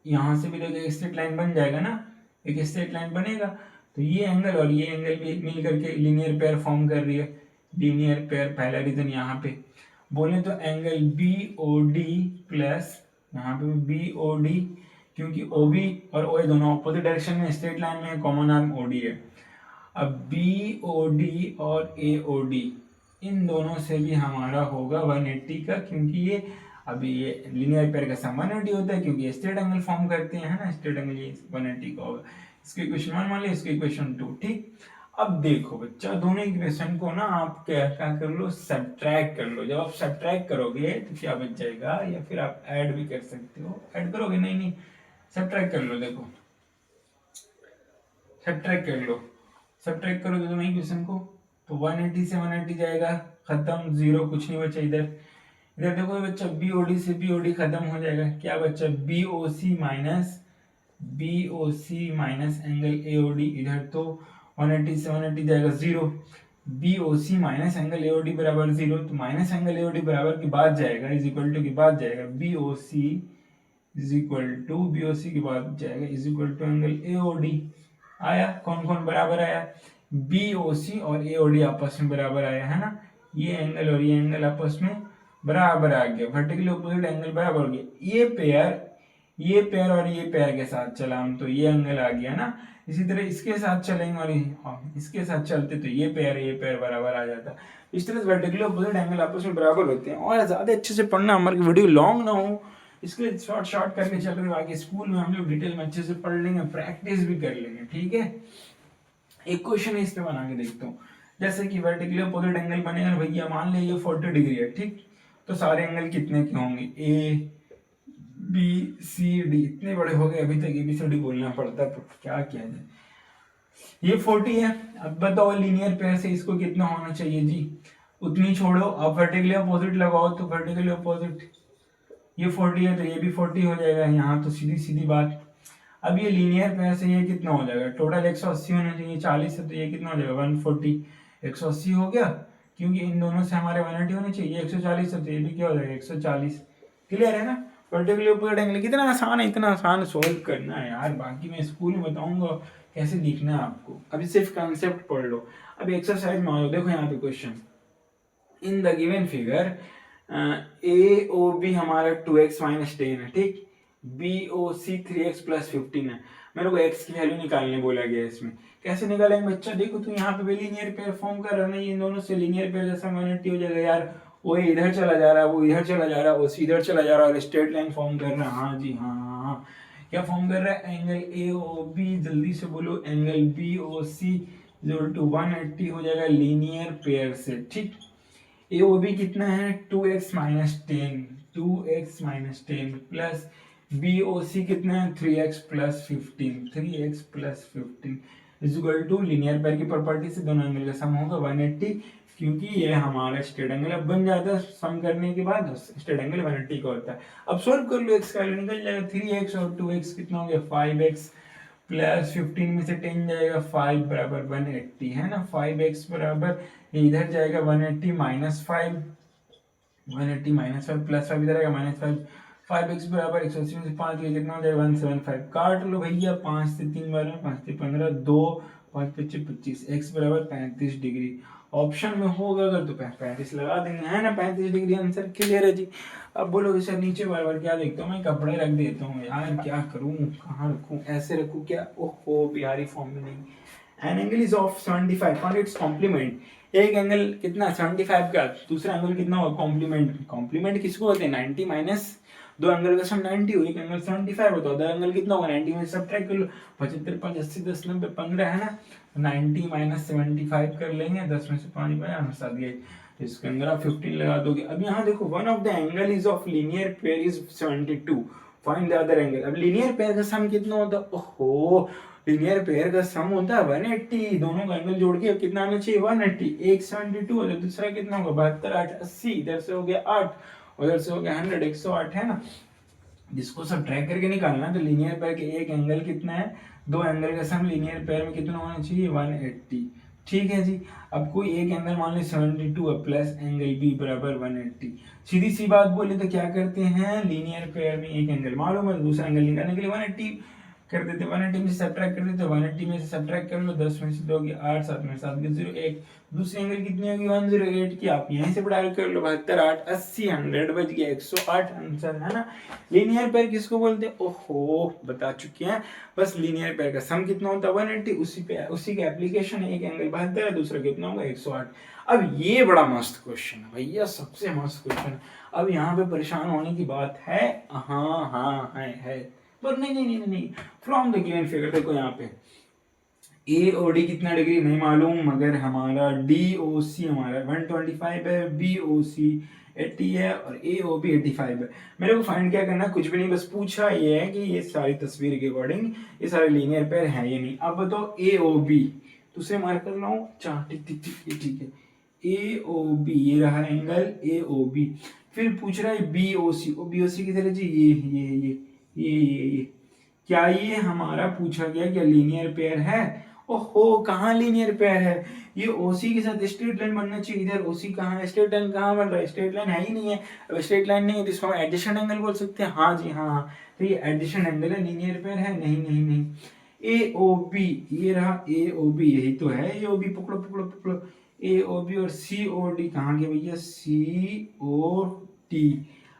यहाँ से भी तो एक स्ट्रेट लाइन बन जाएगा ना, एक स्ट्रेट लाइन बनेगा। तो ये एंगल और ये एंगल भी मिल करके लीनियर पेयर फॉर्म कर रही है। लीनियर पेयर पहला रीजन यहाँ पे बोले तो angle B O D plus यहाँ पे बी ओ डी, क्योंकि ओ बी और ओ ए दोनों अपोजिट डायरेक्शन में स्ट्रेट लाइन में, कॉमन आर्म ओ डी है। अब बी ओ डी और ए ओ डी इन दोनों से भी हमारा होगा 180 का, क्योंकि ये अभी ये लीनियर पेयर का सम 180 होता है क्योंकि स्ट्रेट एंगल फॉर्म करते हैं, है ना, स्ट्रेट एंगल ये 180 का होगा। इसके इक्वेशन 1 मान लिया, इसके इक्वेशन 2, ठीक। अब देखो बच्चा, दोनों इक्वेशन को ना आप क्या कर लो, सब्ट्रैक्ट कर लो। जब आप सब्ट्रैक्ट करोगे तो क्या बच जाएगा, या फिर आप ऐड भी कर सकते हो। ऐड करोगे, नहीं सब्ट्रैक्ट कर लो। देखो सब्ट्रैक्ट कर लो, सब्ट्रैक्ट करोगे दोनों इक्वेशन को तो 180 से 180 जाएगा, खत्म, जीरो, कुछ नहीं बचा इधर। इधर देखो बच्चा, बी ओ डी से बी ओ डी खत्म हो जाएगा, क्या बच्चा B O C minus angle A O D, इधर तो 180 से 180 जाएगा, zero, B O C minus angle A O D बराबर जीरो, तो minus angle A O D बराबर के बाद जाएगा, इज इक्वल टू के बाद जाएगा B O C is equal to, B O C के बाद जाएगा is equal to angle A O D. आया, कौन कौन बराबर आया, बी ओ सी और ए ओ डी आपस में बराबर आया, है ना, ये एंगल और ये एंगल आपस में बराबर आ गया, वर्टिकली अपोजिट एंगल बराबर हो गया। ये पेयर और ये पेयर के साथ चला हम तो ये एंगल आ गया ना। इसी तरह इसके साथ चलेंगे और इसके साथ चलते तो ये पेयर बराबर आ जाता। इस तरह से वर्टिकली अपोजिट एंगल आपस में बराबर होते हैं। और ज्यादा अच्छे से पढ़ना, हमारी वीडियो लॉन्ग ना हो इसके लिए शॉर्ट करके चल रहे हो। आगे स्कूल में हम लोग डिटेल में अच्छे से पढ़ लेंगे, प्रैक्टिस भी कर लेंगे, ठीक है। एक क्वेश्चन इस पे बना के देखता हूँ। जैसे कि वर्टिकली अपोजिट एंगल बनेगा भैया, मान लिया ये 40 डिग्री है, ठीक, तो सारे एंगल कितने के होंगे, ए बी सी डी, इतने बड़े हो गए अभी तक ABCD बोलना पड़ता है, तो क्या किया जाए। ये 40 है, अब बताओ लीनियर पेयर से इसको कितना होना चाहिए जी, उतनी छोड़ो, अब वर्टिकली अपोजिट लगाओ तो वर्टिकली अपोजिट ये 40 है तो ये भी 40 हो जाएगा, यहाँ तो सीधी सीधी बात। अब ये लीनियर पेयर से ये कितना हो जाएगा, टोटल 180 होना चाहिए, 40 है तो ये कितना हो जाएगा 140, 180 हो गया, क्योंकि इन दोनों से हमारे 180 होने चाहिए, 140 है तो ये भी क्या हो जाएगा 140। क्लियर है ना। पर्टिकुलर ऊपर एंगल कितना आसान है, इतना आसान सोल्व करना है यार, बाकी मैं स्कूल में बताऊंगा कैसे लिखना है आपको, अभी सिर्फ कंसेप्ट पढ़ लो। अभी एक्सरसाइज में आओ, देखो यहाँ पे question, in the given figure A O B हमारा 2x माइनस 10 है, ठीक, बी ओ सी 3x प्लस 15 है, मेरे को x की वैल्यू निकालने बोला गया है। इसमें कैसे निकालेंगे बच्चा, देखो तू यहाँ पे भी लीनियर पेयर फॉर्म कर रहा है, इन दोनों से लीनियर पेयर जैसा माइनॉरिटी हो जाएगा यार, वो इधर चला जा रहा है, वो इधर चला जा रहा है, वो इधर चला जा रहा है और स्ट्रेट लाइन फॉर्म कर रहा है। हाँ जी हाँ हाँ हाँ, क्या फॉर्म कर रहा है, एंगल ए ओ बी, जल्दी से बोलो, angle B O C equal to 180 हो जाएगा लीनियर पेयर से, ठीक। ए ओ बी कितना है 2x minus 10, 2x minus 10 plus B O C कितना है 3x plus 15, 3x plus 15 is equal to linear pair की प्रॉपर्टी से दोनों एंगल का सम होगा 180, क्योंकि ये हमारा स्ट्रेट एंगल अब बन जाता है, सम करने के बाद स्ट्रेट एंगल 180 का होता है। अब सोल्व कर लो, x का वैल्यू निकल जाएगा 3x और 2x कितना हो गया 5x प्लस 15 में से 10 जाएगा 5 बराबर 180 है ना, 5x बराबर इधर जाएगा 180 माइनस 5, 180 माइनस 5 प्लस 5 इधर आएगा माइनस 5, 5x बराबर 180 में से 5 गया कितना हो जाएगा 175, काट लो भैया, 5 से 3 बार में 5 से 15, 2 5 25 25, x बराबर 35 डिग्री। ऑप्शन में होगा अगर तो 35 लगा देंगे, है ना, 35 डिग्री आंसर क्लियर है जी। अब बोलोगे सर नीचे बार बार क्या देखता हूँ मैं, कपड़े रख देता हूँ यार, क्या करूँ, कहाँ रखूँ, ऐसे रखूँ क्या, ओहो बिहारी फॉर्म में नहीं। An angle is of 75 for its complement, एक एंगल कितना 75 का, दूसरा एंगल कितना होगा कॉम्प्लीमेंट, कॉम्प्लीमेंट किसको होते हैं 90 माइनस दो एंगल का सम 90 हो, एक एंगल 75 होता है, अदर एंगल कितना होगा 90 में सब्ट्रैक्ट कर लो, 75 5 80 10 90 15 है ना, 90 माइनस 75 कर लेंगे, 10 में से 5 गया हंसा दिए, तो इसके अंदर आप 15 लगा दोगे। अब यहाँ देखो one of the angle is of linear pair is 72, find the other angle. अब लीनियर पेयर का सम कितना होता है, ओहो लीनियर पेयर का सम होता है 180, दोनों का एंगल जोड़ के कितना आना चाहिए 180, एक 72 हो, दूसरा कितना होगा 72 8 80, इधर से हो गया 8 उधर से हो गया 100, 108 है ना, जिसको सब ट्रैक करके निकालना, तो लीनियर पेयर के एक एंगल कितना है, दो एंगल का सम लीनियर पेयर में कितना होना चाहिए 180, ठीक है जी। अब कोई एक एंगल मान ली 72 है प्लस एंगल बी बराबर 180, सीधी सी बात बोले तो क्या करते हैं, लीनियर पेयर में एक एंगल मालूम है, दूसरा एंगल निकालने के लिए 180 कर देते, 180 में से सब्ट्रैक्ट कर देते, 180 में से सब्ट्रैक्ट कर लो, 10 में से 2 गया 8, 7 में 7 गया 0 1, दूसरी एंगल कितनी होगी 108 की, आप यहीं से डायरेक्ट कर लो 72 8 80 100 बच गया 108 आंसर है ना। लीनियर पेयर किसको बोलते हैं, ओहो बता चुके हैं, बस लीनियर पेयर का सम कितना होता है 180, उसी का एप्लीकेशन है, एक एंगल 72 है दूसरा कितना होगा 108। अब ये बड़ा मस्त क्वेश्चन है भैया, सबसे मस्त क्वेश्चन। अब यहाँ पे परेशान होने की बात है, हाँ हाँ है पर नहीं नहीं नहीं नहीं, फ्रॉम द गिवन फिगर देखो यहाँ पे ए ओ डी कितना डिग्री नहीं मालूम, मगर हमारा डी ओ सी हमारा 125 है, बी ओ सी 80 है और ए ओ बी 85 है। मेरे को फाइंड क्या करना है, कुछ भी नहीं, बस पूछा ये है कि ये सारी तस्वीर के अकॉर्डिंग ये सारे लीनियर पेयर है या नहीं। अब बताओ ए ओ बी, दूसरे मार्क कर लाऊं, चार टिक टिक टिक, ये ठीक है, ए ओ बी ये रहा एंगल ए ओ बी, फिर पूछ रहा है बी ओ सी, बी ओ सी किधर है जी, ये क्या ये हमारा पूछा गया क्या लीनियर पेयर है, ओहो कहाँ लीनियर पेयर है, ये ओसी के साथ स्ट्रेट लाइन बनना चाहिए, इधर ओसी कहाँ है, स्ट्रेट लाइन कहाँ बन रहा है, स्ट्रेट लाइन है ही नहीं है। अब स्ट्रेट लाइन नहीं है तो इसको हम एडिशन एंगल बोल सकते हैं, हाँ जी हाँ हाँ, तो ये एडिशन एंगल है, लीनियर पेयर है नहीं नहीं नहीं। ए ओ बी ये रहा, ए ओ बी यही तो है, ए ओ बी पकड़ो पकड़ो पकड़ो, ए ओ बी और सी ओ डी कहाँ गए भैया, सी ओ टी,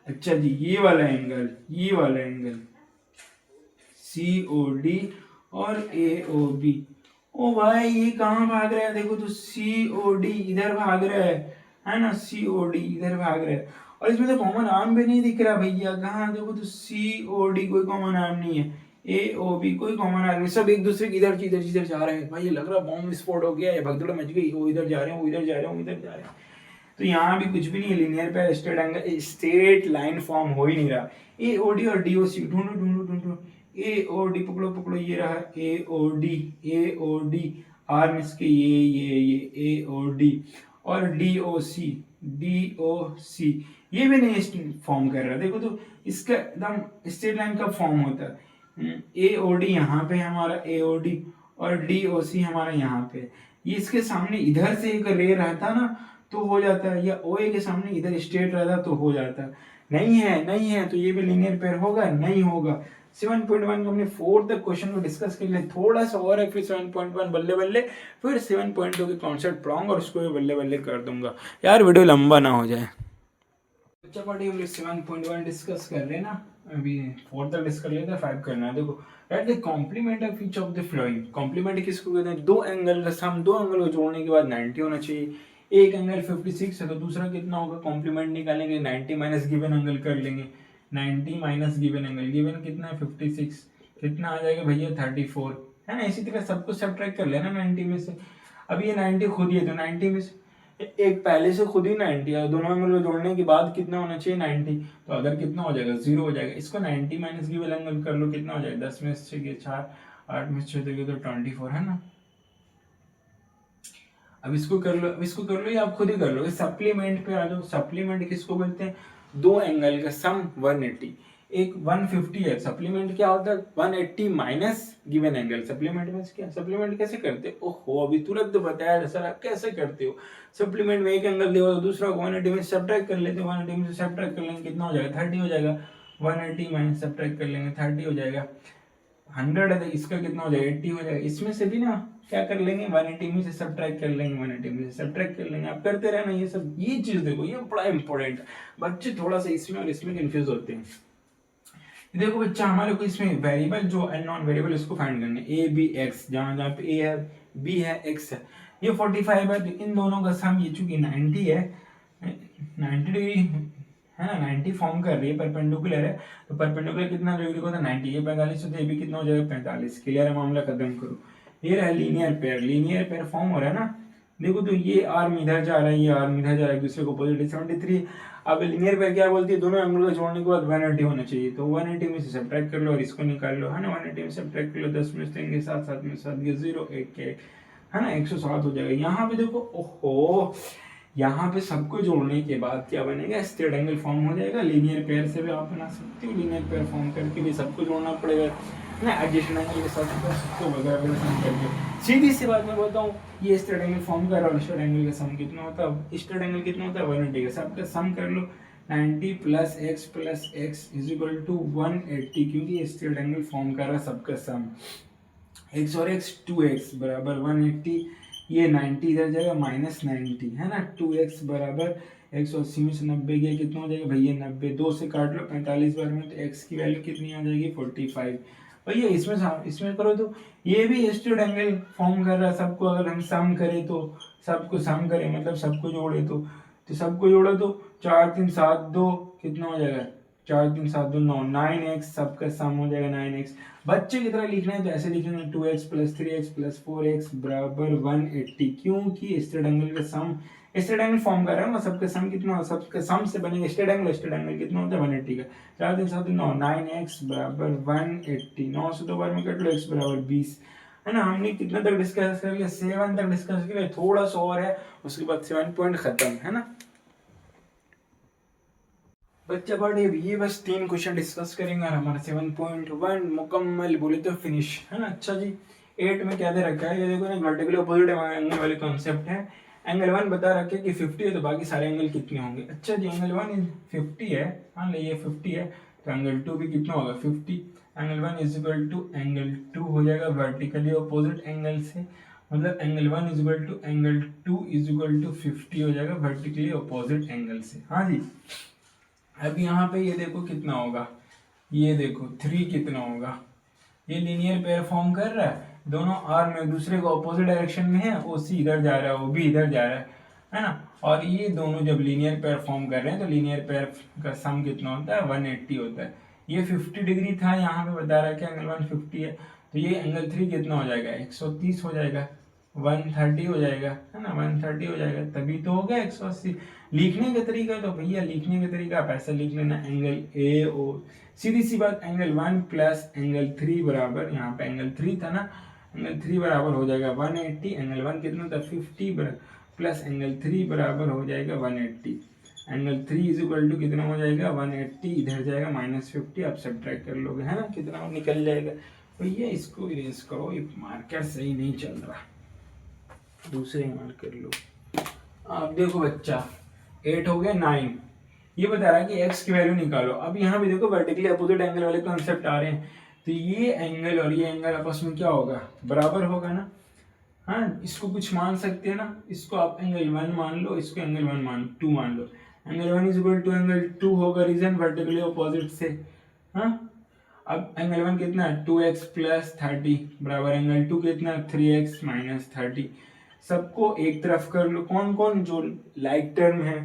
अच्छा जी ये वाला एंगल, ये वाला एंगल सी ओ डी और ए ओ बी, ओ भाई ये कहाँ भाग रहा है, देखो तो सी ओ डी इधर भाग रहा है ना, सी ओ डी इधर भाग रहा है, और इसमें तो कॉमन आर्म भी नहीं दिख रहा भैया, कहाँ देखो तो सी ओ डी कोई कॉमन आर्म नहीं है, ए ओ बी कोई कॉमन आर्म नहीं, सब एक दूसरे की इधर इधर जा रहे हैं भाई, ये लग रहा बॉम्ब विस्फोट हो गया है, भगदड़ मच गई, वो इधर जा रहे हैं वो इधर जा रहे हैं वो इधर जा रहे हैं, तो यहाँ भी कुछ भी नहीं है, लीनियर पे straight angle straight line form हो ही नहीं रहा। ए ओ डी और डी ओ सी ढूंढो ढूंढो ढूंढो, ए ओ डी पकड़ो पकड़ो, ये रहा ए ओ डी आर मिस के ये ए ओ डी और डी ओ सी ये भी नहीं फॉर्म कर रहा, देखो तो इसका एकदम स्ट्रेट लाइन का फॉर्म होता है, ए ओ डी यहाँ पे हमारा ए ओ डी और डी ओ सी हमारा यहाँ पे, ये इसके सामने इधर से एक रे रहता ना तो हो जाता है, या ओ ए के सामने इधर स्ट्रेट रहता तो हो जाता, नहीं है तो ये भी लीनियर पेयर होगा, नहीं होगा। 7.1 हमने 4 तक क्वेश्चन को डिस्कस कर लिया, थोड़ा सा और है फिर 7.1 बल्ले बल्ले, फिर 7.2 के कॉन्सेप्ट पढ़ाऊंगा और उसको भी बल्ले बल्ले कर दूंगा यार, वीडियो लंबा ना हो जाए। बच्चा पार्टी हम लोग 7.1 डिस्कस कर रहे हैं ना, अभी 4 तक डिस्कस कर लेते हैं, 5 करना है। देखो write the complement of each of the following, complement किसको कहते हैं, दो एंगल का सम, दो एंगल को जोड़ने के बाद 90 होना चाहिए। एक एंगल 56 है तो दूसरा कितना होगा, कॉम्प्लीमेंट निकालेंगे 90 माइनस गिवन एंगल कर लेंगे, 90 माइनस गिवन एंगल, गिवन कितना है 56, कितना आ जाएगा भैया 34 है ना। इसी तरह सबको सब्ट्रैक्ट कर लेना 90 में से। अब ये 90 खुद ही है तो 90 में से एक पहले से खुद ही 90 है, दोनों एंगल को जोड़ने के बाद कितना होना चाहिए 90, तो अगर कितना हो जाएगा 0 हो जाएगा। इसको 90 माइनस गिवन एंगल कर लो, कितना हो जाएगा 10 में से 4, 8 में से 6 तो 24 है ना। अब इसको कर लो, अब इसको कर लो, या आप खुद ही कर लो। सप्लीमेंट पे आ जाओ, सप्लीमेंट किसको बोलते हैं, दो एंगल का सम 180, एक 150 है, सप्लीमेंट क्या होता है 180 माइनस गिवन एंगल। सप्लीमेंट में क्या, सप्लीमेंट कैसे करते हो, ओहो अभी तुरंत बताया सर आप कैसे करते हो। सप्लीमेंट में एक एंगल दिया तो दूसरा को 180 में सब्ट्रैक्ट कर लेते हैं, 180 में से सब्ट्रैक्ट कर लेंगे कितना हो जाएगा 30 हो जाएगा, 180 माइनस सब्ट्रैक्ट कर लेंगे 30 हो जाएगा। 100 है तो इसका कितना हो जाएगा 80 हो जाएगा। इसमें से भी ना क्या कर लेंगे 180 में से सब्ट्रैक्ट कर लेंगे, 180 में से सब्ट्रैक्ट कर लेंगे, आप करते रहना ये सब। ये चीज देखो ये बड़ा इंपॉर्टेंट है, बच्चे थोड़ा सा इसमें और इसमें कंफ्यूज होते हैं। देखो बच्चा हमारे को इसमें वेरिएबल जो नॉन वेरिएबल इसको फाइंड करने, ए बी एक्स, जहां जहां पे ए है बी है एक्स है, ये 45 है तो इन दोनों का सम ये चूंकि 90 है, 90 डिग्री है ना, 90 फॉर्म कर रही है, परपेंडिकुलर है तो परपेंडिकुलर कितना डिग्री को था 90, ये 45 होता है, ये भी कितना हो जाएगा 45। क्लियर है, मामला खत्म करो। ये रहा linear pair, linear pair form हो रहा है ना। देखो तो ये आर्म इधर जा रहा है, ये आर्म इधर जा रहा है, दूसरे को अपोजिट 73। अब लीनियर पेयर क्या बोलती है, दोनों एंगल को जोड़ने के बाद 180 होना चाहिए, तो 180 में से सब्ट्रैक्ट कर लो और इसको निकाल लो है ना। 180 में सब्ट्रैक्ट कर लो, 10 में से देंगे 7, 7 में 7 ये 0, 1 के है ना, 107 हो जाएगा। यहाँ पे देखो ओहो, यहाँ पे सबको जोड़ने के बाद क्या बनेगा, स्ट्रेट एंगल फॉर्म हो जाएगा। लीनियर पेयर से भी आप बना सकते हो, लीनियर पेयर फॉर्म करके भी सबको जोड़ना पड़ेगा ना, एडजस्टेंट एंगल के साथ सबको वगैरह वगैरह सम करके। सीधी सी बात मैं बोलता हूँ, ये स्ट्रेट एंगल फॉर्म कर रहा है और स्ट्रेट एंगल का सम कितना होता है, स्ट्रेट एंगल कितना होता है 180 का, सबका सम कर लो 90 plus X is equal to 180, क्योंकि ये स्ट्रेट एंगल फॉर्म कर रहा है सबका सम। एक्स और एक्स 2x बराबर 180, ये 90 इधर जाएगा माइनस 90 है ना, 2x बराबर 180 में से 90 गया कितना हो जाएगा भैया 90, 2 से काट लो 45 बार में, तो x की वैल्यू कितनी आ जाएगी 45। भैया इसमें करो तो ये भी स्ट्रेट एंगल फॉर्म कर रहा है सबको, अगर हम सम करें तो सबको सम करें मतलब सबको जोड़े तो सबको जोड़ा तो 4 3 7 2 कितना हो जाएगा 4 3 7 2 9, 9x सबका सम हो जाएगा 9x। बच्चे की तरह लिखना है तो ऐसे लिखेंगे 2x plus 3x plus 4x बराबर 180, क्योंकि स्ट्रेट एंगल का सम, स्ट्रेट एंगल फॉर्म कर रहा है ना, सबका सम कितना हो, सबका सम से बनेगा स्ट्रेट एंगल कितना होता है 180 का। 4 3 7 9, 9x बराबर 180, 9 से 2 बार में कट लो x बराबर 20 है ना। हमने कितना तक डिस्कस कर लिया 7 तक डिस्कस कर लिया, थोड़ा सा और है उसके बाद 7 पॉइंट खत्म है ना। बच्चा पढ़े ये बस 3 क्वेश्चन डिस्कस करेंगे और हमारा 7.1 मुकम्मल बोले तो फिनिश है ना। अच्छा जी 8 में क्या दे रखा है, ये देखो ना वर्टिकल अपोजिट एंगल वाले कॉन्सेप्ट है। एंगल 1 बता रखा है कि 50 है तो बाकी सारे एंगल कितने होंगे। अच्छा जी एंगल 1 50 है, हाँ ले ये 50 है तो एंगल 2 भी कितना होगा 50। Angle 1 is equal to angle 2 हो जाएगा वर्टिकली अपोजिट एंगल से, मतलब angle 1 is equal to angle 2 is equal to 50 हो जाएगा वर्टिकली अपोजिट एंगल से। हाँ जी अब यहाँ पे ये देखो कितना होगा, ये देखो 3 कितना होगा, ये लीनियर पेयर फॉर्म कर रहा है, दोनों आर्म में दूसरे को अपोजिट डायरेक्शन में है, ओ सी इधर जा रहा है वो भी इधर जा रहा है ना। और ये दोनों जब लीनियर पेयर फॉर्म कर रहे हैं तो लीनियर पेयर का सम कितना होता है 180 होता है। ये 50 डिग्री था, यहाँ पे बता रहा है कि एंगल 150 है तो ये एंगल 3 कितना हो जाएगा 130 हो जाएगा, 130 हो जाएगा है ना, 130 हो जाएगा, तभी तो हो गया 180। लिखने का तरीका तो भैया लिखने का तरीका आप ऐसा लिख लेना एंगल ए ओ, सीधी सी बात एंगल 1 प्लस एंगल 3 बराबर, यहाँ पे एंगल 3 था ना, एंगल 3 बराबर हो जाएगा 180, एंगल 1 कितना था 50 प्लस एंगल 3 बराबर हो जाएगा 180। एंगल 3 इज इक्वल टू कितना हो जाएगा 180, इधर जाएगा -50, आप सब्ट्रैक्ट कर लोगे है ना, कितना निकल जाएगा। भैया इसको इरेज करो, ये मार्कर सही नहीं चल रहा, दूसरे मार्कर लो। अब देखो बच्चा, 8 हो गया 9, ये बता रहा है कि x की वैल्यू निकालो। अब यहाँ भी देखो वर्टिकली अपोजिट एंगल वाले कॉन्सेप्ट आ रहे हैं, तो ये एंगल और ये एंगल आपस में क्या होगा, बराबर होगा ना। हाँ, इसको कुछ मान सकते हैं ना, इसको आप एंगल 1 मान लो, इसको एंगल 2 मान लो। Angle 1 is equal to angle 2 होगा, रीजन वर्टिकली अपोजिट से। हाँ, अब एंगल 1 कितना है 2x प्लस 30 बराबर एंगल 2 कितना 3x माइनस 30। सबको एक तरफ कर लो, कौन कौन जो लाइक टर्म है,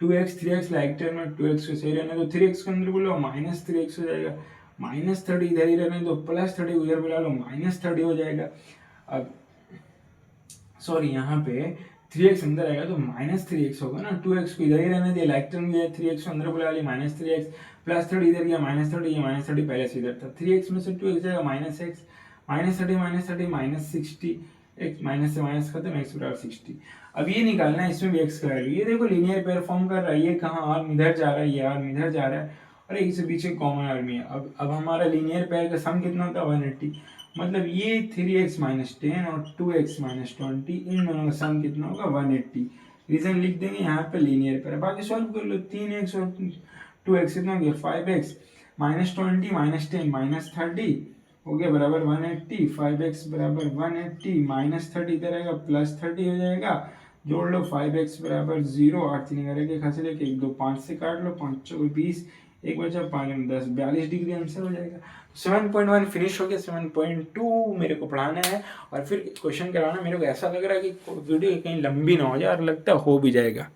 2x 3x लाइक टर्म है, 2x को सही रहने दो, 3x को अंदर बोलो माइनस 3x हो जाएगा, माइनस 30 इधर ही रहने दो, प्लस 30 उधर बुला लो माइनस 30 हो जाएगा। अब सॉरी, यहाँ पे 3x अंदर आएगा तो माइनस 3x होगा ना, 2x को इधर ही रहने दिया, लाइक टर्म दिया, 3x को अंदर बुला लिया माइनस 3x, प्लस 30 इधर गया माइनस 30, ये माइनस 30 पहले से इधर था, 3x में से 2x जाएगा minus x, minus 30 minus 60, x minus से माइनस खत्म, x बराबर 60। अब ये निकालना है, इसमें भी x का वैल्यू, ये देखो लीनियर पेयर फॉर्म कर रहा है, ये कहाँ आर्म इधर जा रहा है, ये आर्म इधर जा रहा है, और एक से पीछे कॉमन आर्म है। अब हमारा लीनियर पेयर का सम कितना होता है 180, मतलब ये 3x माइनस 10 और 2x माइनस 20, इन दोनों का सम कितना होगा 180। रीजन लिख देंगे यहाँ पे लीनियर पेयर, बाकी सॉल्व कर लो, 3x और 2x कितना हो गया 5x माइनस 20 माइनस 10 माइनस 30 हो गया बराबर 180, 5x बराबर 180 माइनस 30 इधर आएगा प्लस 30 हो जाएगा, जोड़ लो 5x बराबर 0, 8 3 करके खस लेके 1 2 5 से काट लो, 5 चौके 20, एक बचा 5 में 10, 42 डिग्री आंसर हो जाएगा। 7.1 फिनिश हो गया, 7.2 मेरे को पढ़ाना है और फिर क्वेश्चन कराना। मेरे को ऐसा लग रहा है कि वीडियो कहीं लंबी ना हो जाए, और लगता है हो भी जाएगा।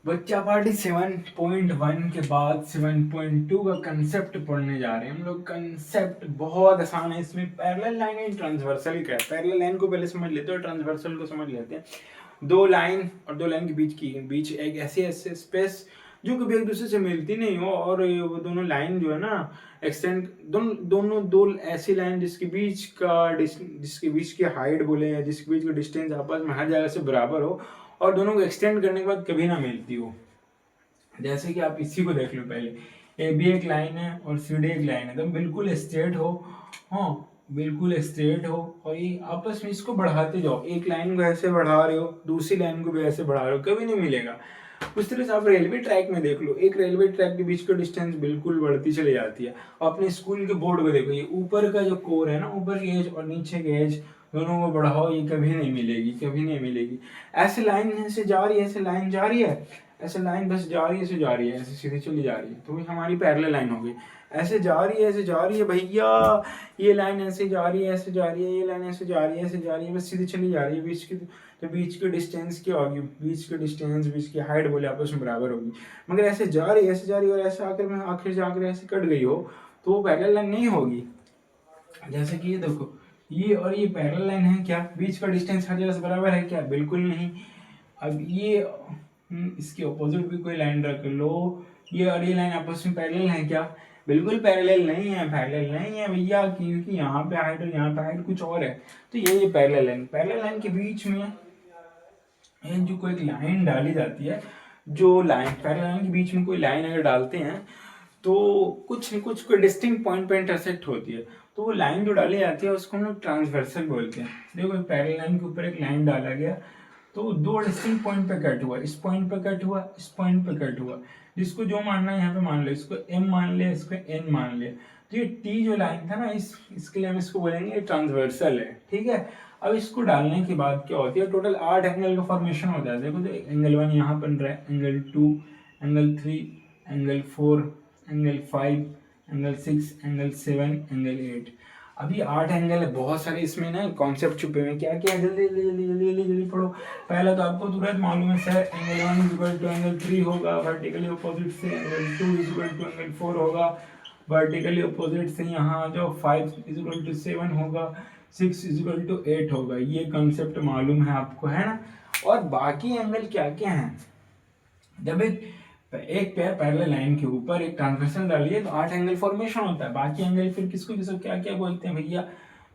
बच्चा पार्टी 7.1 के बाद 7.2 का कंसेप्ट पढ़ने जा रहे हैं हम लोग। कंसेप्ट बहुत आसान है, इसमें पैरेलल लाइन एंड ट्रांसवर्सल क्या है। पैरेलल लाइन को पहले समझ लेते हैं और ट्रांसवर्सल को समझ लेते हैं। दो लाइन और दो लाइन के बीच एक ऐसी स्पेस जो कभी एक दूसरे से मिलती नहीं हो, और वो दोनों लाइन जो है ना एक्सटेंड, दोनों दो ऐसी लाइन जिसके बीच की हाइट बोले या जिसके बीच का डिस्टेंस आपस में हर जगह से बराबर हो, और दोनों को एक्सटेंड करने के बाद कभी ना मिलती हो। जैसे कि आप इसी को देख लो, पहले ए बी एक लाइन है और सी डी एक लाइन है, तो बिल्कुल स्ट्रेट हो, हाँ बिल्कुल स्ट्रेट हो, और ये आपस में इसको बढ़ाते जाओ, एक लाइन को ऐसे बढ़ा रहे हो, दूसरी लाइन को भी ऐसे बढ़ा रहे हो, कभी नहीं मिलेगा। उस तरह से आप रेलवे ट्रैक में देख लो, एक रेलवे ट्रैक के बीच का डिस्टेंस बिल्कुल बढ़ती चली जाती है। अपने स्कूल के बोर्ड को देखो, ये ऊपर का जो कोर है ना, ऊपर की एज और नीचे की एज दोनों को बढ़ाओ, ये कभी नहीं मिलेगी, कभी नहीं मिलेगी। ऐसे लाइन ऐसे जा रही है, ऐसे लाइन जा रही है, ऐसे लाइन बस जा रही है, ऐसे जा रही है, ऐसे सीधी चली जा रही है, तो हमारी पैरेलल लाइन हो गई। ऐसे जा रही है, ऐसे जा रही है भैया, ये लाइन ऐसे जा रही है, ऐसे जा रही है, ये लाइन ऐसे जा रही है, ऐसे जा रही है, बस सीधी चली जा रही है। बीच की तो बीच की डिस्टेंस क्या होगी, बीच की डिस्टेंस, बीच की हाइट बोले आपस में बराबर होगी। मगर ऐसे जा रही है, ऐसे जा रही है, और ऐसे आखिर जाकर ऐसे कट गई हो, तो वो पैरेलल लाइन नहीं होगी। जैसे कि ये देखो, ये और ये पैरेलल लाइन है क्या, बीच का डिस्टेंस हर जगह से बराबर है क्या, बिल्कुल नहीं। अब ये इसके ऑपोजिट भी कोई लाइन रख लो, ये और ये लाइन आपस में पैरेलल है क्या, बिल्कुल पैरेलल नहीं है, पैरेलल नहीं है भैया, क्योंकि यहाँ पे हाइट और यहाँ पे हाइट कुछ और है। तो ये पैरेलल लाइन के बीच में जो कोई लाइन डाली जाती है, जो लाइन पैरेलल लाइन के बीच में कोई लाइन अगर डालते हैं तो कुछ न कुछ कोई डिस्टिंक्ट पॉइंट पे इंटरसेक्ट होती है, तो वो लाइन जो डाली जाती है उसको हम लोग ट्रांसवर्सल बोलते हैं। देखो पैरेलल लाइन के ऊपर एक लाइन डाला गया, तो दो डिस्टिंक्ट पॉइंट पे कट हुआ, इस पॉइंट पे कट हुआ, इस पॉइंट पे कट हुआ, जिसको जो मानना है यहाँ पे मान लो, इसको m मान लिया, इसको n मान लिया। तो ये t जो लाइन था ना, इसके लिए हम इसको बोलेंगे ट्रांसवर्सल है, ठीक है। अब इसको डालने के बाद क्या होती है, टोटल 8 एंगल का फॉर्मेशन हो जाता है। देखो तो एंगल 1 यहाँ बन रहा है, angle 2, angle 3, angle 4, angle 5, angle 6, angle 7, angle 8। अभी 8 एंगल है, बहुत सारे इसमें ना कॉन्सेप्ट छुपे हुए हैं। क्या क्या, जल्दी जल्दी जल्दी जल्दी जल्दी जल्दी पढ़ो। पहला तो आपको तुरंत मालूम है sir, angle 1 equal to angle 3 होगा वर्टिकली अपोजिट से, एंगल 2 इक्वल टू एंगल 4 होगा वर्टिकली अपोजिट से, यहाँ आ जाओ 5 इक्वल टू 7 होगा, 6 इक्वल टू 8 होगा। ये कॉन्सेप्ट मालूम है आपको, है ना। और बाकी एंगल क्या क्या हैं, जब एक पेयर पैरेलल लाइन के ऊपर एक ट्रांसवर्सल डालिए तो 8 एंगल फॉर्मेशन होता है। बाकी एंगल फिर किसको किसको क्या क्या बोलते हैं भैया,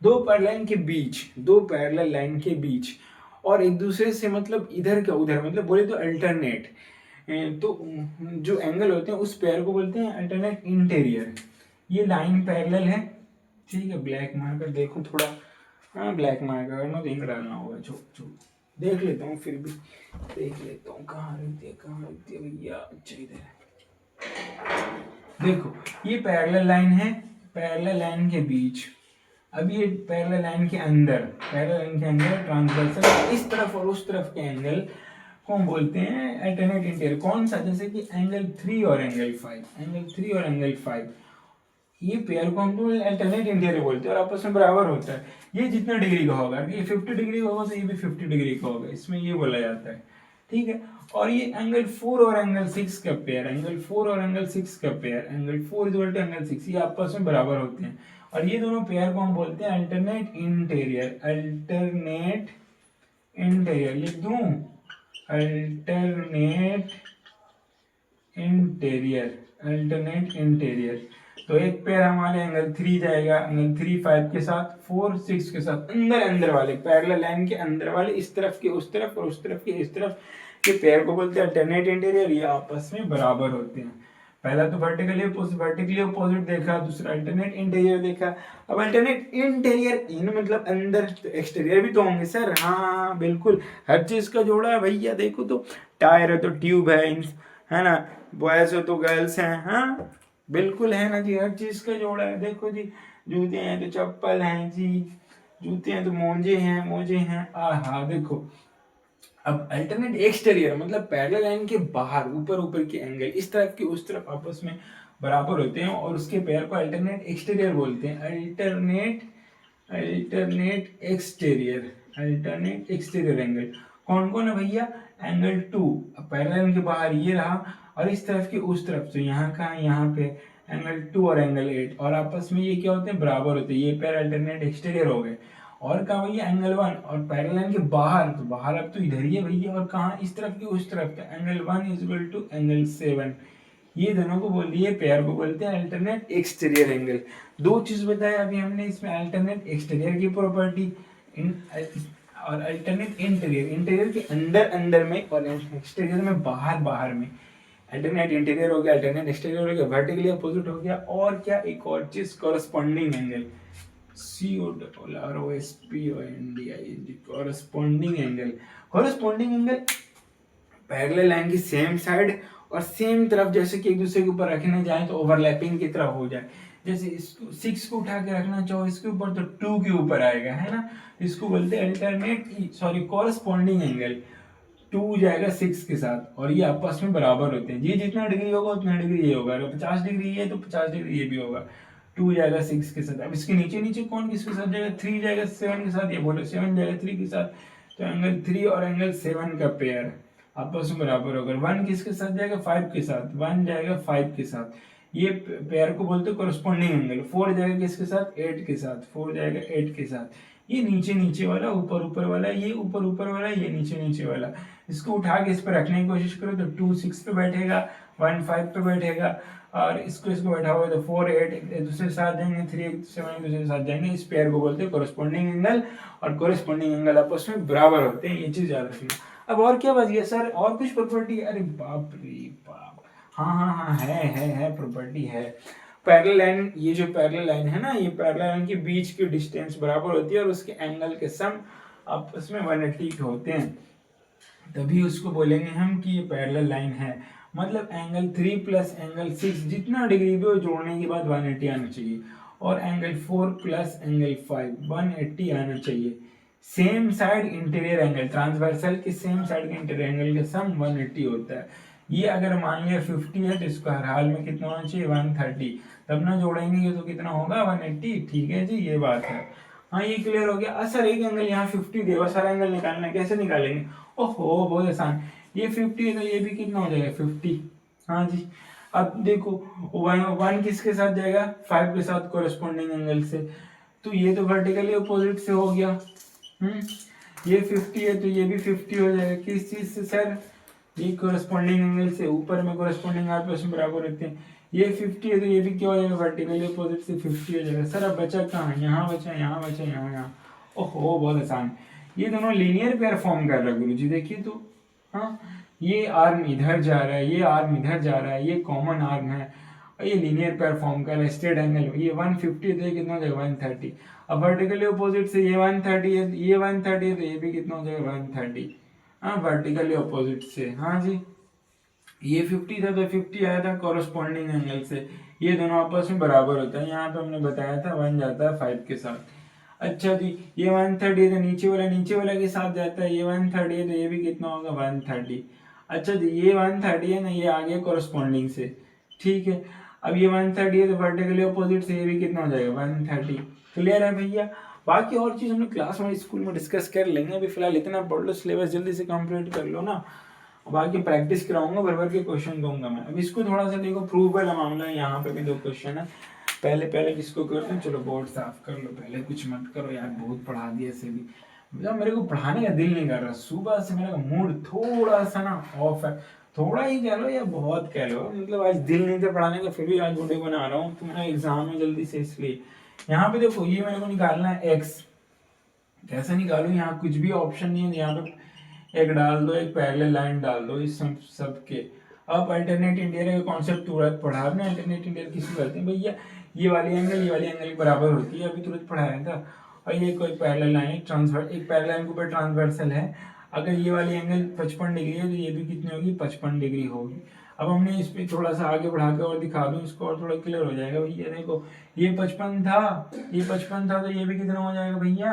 दो पैरेलल लाइन के बीच और एक दूसरे से, मतलब इधर का उधर, मतलब बोले तो अल्टरनेट, तो जो एंगल होते हैं उस पेयर को बोलते हैं अल्टरनेट इंटीरियर। ये लाइन पैरेलल है, ठीक है। ब्लैक मार्कर देखो थोड़ा, हाँ ब्लैक मार्कर ना, तो इंक डालना होगा, जो देख लेता हूँ, फिर भी देख लेता हूँ कहाँ रख दिया भैया। अच्छा इधर है। देखो ये पैरेलल लाइन है, पैरेलल लाइन के बीच, अब ये पैरेलल लाइन के अंदर, पैरेलल लाइन के अंदर ट्रांसवर्सल इस तरफ और उस तरफ के एंगल को हम बोलते हैं अल्टरनेट इंटीरियर। कौन सा? जैसे कि एंगल 3 और एंगल 5, एंगल 3 और एंगल 5, ये पेयर को हम लोग अल्टरनेट इंटीरियर बोलते हैं और आपस में बराबर होता है। ये जितना डिग्री का होगा, ये 50 डिग्री का होगा तो ये भी 50 डिग्री का होगा, इसमें ये बोला जाता है, ठीक है। और ये एंगल 4 और एंगल 6 का पेयर, एंगल 4 और एंगल 6 का pair, angle 4 equal to angle 6, ये आपस में बराबर होते हैं और ये दोनों पेयर को हम बोलते हैं अल्टरनेट इंटीरियर। अल्टरनेट इंटीरियर लिख दूं, अल्टरनेट इंटीरियर, अल्टरनेट इंटीरियर। तो एक पेयर हमारे एंगल 3 जाएगा, एंगल 3 5 के साथ, 4 6 के साथ, अंदर अंदर वाले पैरेलल लाइन के अंदर वाले, इस तरफ के उस तरफ और उस तरफ के इस तरफ के पेयर को बोलते हैं अल्टरनेट इंटीरियर। ये आपस में बराबर होते हैं। पहला तो वर्टिकली अपोजिट देखा, दूसरा अल्टरनेट इंटीरियर देखा। अब अल्टरनेट इंटीरियर इन मतलब अंदर, तो एक्सटीरियर भी तो होंगे सर। हाँ बिल्कुल, हर चीज का जोड़ा है भैया। देखो तो टायर है तो ट्यूब है ना, बॉयज हो तो गर्ल्स हैं, हाँ बिल्कुल है ना जी, हर चीज का जोड़ा है। देखो जी, जूते हैं तो चप्पल हैं जी, जूते हैं तो मोजे हैं। हाँ देखो, अब अल्टरनेट एक्सटीरियर मतलब पैरेलल लाइन के बाहर, ऊपर के एंगल इस तरफ के उस तरफ आपस में बराबर होते हैं और उसके पेयर को अल्टरनेट एक्सटीरियर बोलते हैं। अल्टरनेट एक्सटीरियर एंगल कौन कौन है भैया? एंगल 2, पैरेलल लाइन के बाहर ये रहा और इस तरफ के उस तरफ, तो यहाँ का यहाँ पे एंगल 2 और एंगल 8, और आपस में ये क्या होते हैं? बराबर होते हैं। ये पेयर अल्टरनेट एक्सटीरियर हो गए। और कहा भैया एंगल 1, और पैरेलल लाइन के बाहर, तो बाहर अब तो इधर ही है भैया, और कहाँ? इस तरफ की उस तरफ का, angle 1 is equal to angle 7। ये दोनों को बोल दिए, पेयर को बोलते हैं अल्टरनेट एक्सटीरियर एंगल। दो चीज बताया अभी हमने इसमें, अल्टरनेट एक्सटीरियर की प्रॉपर्टी और अल्टरनेट इंटीरियर, इंटीरियर के अंदर अंदर में और एक्सटीरियर में बाहर बाहर में। अल्टरनेट इंटीरियर हो गया, अल्टरनेट एक्सटीरियर हो गया, वर्टिकली अपोजिट हो गया, और क्या एक और चीज, corresponding angle, corresponding angle. Corresponding angle parallel line की सेम साइड और सेम तरफ, जैसे कि एक दूसरे के ऊपर रखने जाए तो ओवरलैपिंग की तरफ हो जाए। जैसे इसको 6 को उठा के रखना चाहो इसके ऊपर तो 2 के ऊपर आएगा, है ना। इसको बोलते हैं कॉरस्पॉन्डिंग एंगल। 2 जाएगा 6 के साथ और ये आपस में बराबर होते हैं। ये जितना डिग्री होगा उतना डिग्री ये होगा, अगर 50 डिग्री ये तो 50 डिग्री ये भी होगा। 2 जाएगा 6 के साथ। अब इसके नीचे नीचे कौन किसके साथ जाएगा? 3 जाएगा 7 के साथ, ये बोलो 7 जाएगा 3 के साथ, तो एंगल 3 और एंगल 7 का पेयर आपस में बराबर होगा। 1 किसके साथ जाएगा? 5 के साथ, 1 जाएगा 5 के साथ, ये पेयर को बोलते हैं कॉरस्पॉन्डिंग एंगल। 4 जाएगा किसके साथ? 8 के साथ, 4 जाएगा 8 के साथ। ये नीचे नीचे वाला, ऊपर ऊपर वाला, ये ऊपर ऊपर वाला, ये नीचे नीचे वाला। इसको उठा के इस पर रखने की कोशिश करो तो 2 6 पे बैठेगा, 1 5 पे बैठेगा, और इसको बैठा हुआ है तो 4 8 एक दूसरे के साथ जाएंगे, 3 7 एक दूसरे के साथ जाएंगे। इस पेयर को बोलते हैं कॉरस्पॉन्डिंग एंगल, और कॉरस्पॉन्डिंग एंगल आपस में बराबर होते हैं। ये चीज याद रखना। अब और क्या बच गया सर? और कुछ प्रॉपर्टी? अरे बाप रे बाप, हाँ है प्रॉपर्टी है। पैरेलल लाइन, ये जो पैरेलल लाइन है ना, ये पैरेलल लाइन के बीच की डिस्टेंस बराबर होती है और उसके एंगल के सम आपस में 180 के होते हैं, तभी उसको बोलेंगे हम कि ये पैरेलल लाइन है। मतलब एंगल 3 प्लस एंगल 6 जितना डिग्री भी हो, जोड़ने के बाद 180 आना चाहिए, और एंगल 4 प्लस एंगल 5 180 आना चाहिए। Same side interior angle, transversal के सेम साइड के इंटीरियर एंगल का सम 180 होता है। ये अगर मान लिया 50 है तो इसको हर हाल में कितना होना चाहिए? 130, तब ना जोड़ेंगे तो कितना होगा? 180। ठीक है जी, ये बात है। हाँ ये क्लियर हो गया। सर एक एंगल यहाँ 50 दे, बस सारा एंगल निकालना है, कैसे निकालेंगे? ओहो बहुत आसान, ये 50 है तो ये भी कितना हो जाएगा? 50। हाँ जी, अब देखो 1 किसके साथ जाएगा? 5 के साथ, कॉरस्पॉन्डिंग एंगल से, तो ये तो वर्टिकली अपोजिट से हो गया। ये 50 है तो ये भी 50 हो जाएगा। किस चीज से सर? ये कॉरस्पॉन्डिंग एंगल से, ऊपर में कॉरस्पॉन्डिंग आपस में बराबर होते हैं। ये 50 है तो ये भी क्या हो जाएगा? वर्टिकली अपोजिट से 50 हो जाएगा। सर अब बचा कहाँ? यहाँ बचा, यहाँ बचा, यहाँ। ओहो बहुत आसान। ये दोनों लीनियर पेयर फॉर्म कर रहा है गुरु जी, देखिए तो। हाँ, ये आर्म इधर जा रहा है, ये आर्म इधर जा रहा है, ये कॉमन आर्म है, ये लीनियर पेयर फॉर्म कर रहा है। स्ट्रेट एंगल ये 150 तो कितना हो जाएगा? 130। अब वर्टिकली अपोजिट से ये 130 है, ये 130 है, तो ये भी कितना हो जाएगा 130। हाँ वर्टिकली अपोजिट से, हाँ जी ये 50 था तो 50 आया था कॉरस्पॉन्डिंग एंगल से, ये दोनों आपस में बराबर होता है, यहाँ पे हमने बताया था 1 जाता है 5 के साथ। अच्छा जी ये 130 है तो नीचे वाला के साथ जाता है, ये 130 है तो ये भी कितना होगा 130। अच्छा जी ये 130 है ना, ये आ गया कॉरस्पॉन्डिंग से, ठीक है। अब ये 130 है तो वर्टिकली अपोजिट से ये भी कितना हो जाएगा 130। क्लियर है भैया। बाकी और चीज हमने क्लास में स्कूल में डिस्कस कर लेंगे, अभी फिलहाल इतना पढ़ लो, सिलेबस जल्दी से कंप्लीट कर लो ना, बाकी प्रैक्टिस कराऊंगा, भर भर के क्वेश्चन दूंगा मैं। अब इसको थोड़ा सा देखो, प्रूव वाला मामला है, यहाँ पे भी 2 क्वेश्चन है। पहले किसको करते हैं, चलो बोर्ड साफ कर लो पहले, कुछ मत करो यार, बहुत पढ़ा दिया ऐसे भी, मतलब मेरे को पढ़ाने का दिल नहीं कर रहा, सुबह से मेरा मूड थोड़ा सा ना ऑफ है, थोड़ा ही कह लो या बहुत कह लो, मतलब आज दिल नहीं था पढ़ाने का, फिर भी आज वीडियो बना रहा हूँ, तो मेरा एग्जाम है जल्दी से, इसलिए। यहाँ पे देखो ये मेरे को निकालना है एक्स, कैसे निकालू, यहाँ कुछ भी ऑप्शन नहीं है, यहाँ पे एक डाल दो, एक पैरेलल लाइन डाल दो इस सब के। अब अल्टरनेट इंटीरियर का कॉन्सेप्ट तुरंत पढ़ा आपने, अल्टरनेट इंटीरियर किसको करते हैं भैया, ये वाली एंगल बराबर होती है, अभी तुरंत पढ़ाया था। और ये कोई पैरेलल लाइन ट्रांसफर, एक पैरेलल लाइन के ऊपर ट्रांसवर्सल है, अगर ये वाली एंगल 55 डिग्री है तो ये भी कितनी होगी 55 डिग्री होगी। अब हमने इस पे थोड़ा सा आगे बढ़ा के और दिखा दूं इसको, और थोड़ा क्लियर हो जाएगा भैया। देखो ये 55 था, ये 55 था, तो ये भी कितना हो जाएगा भैया,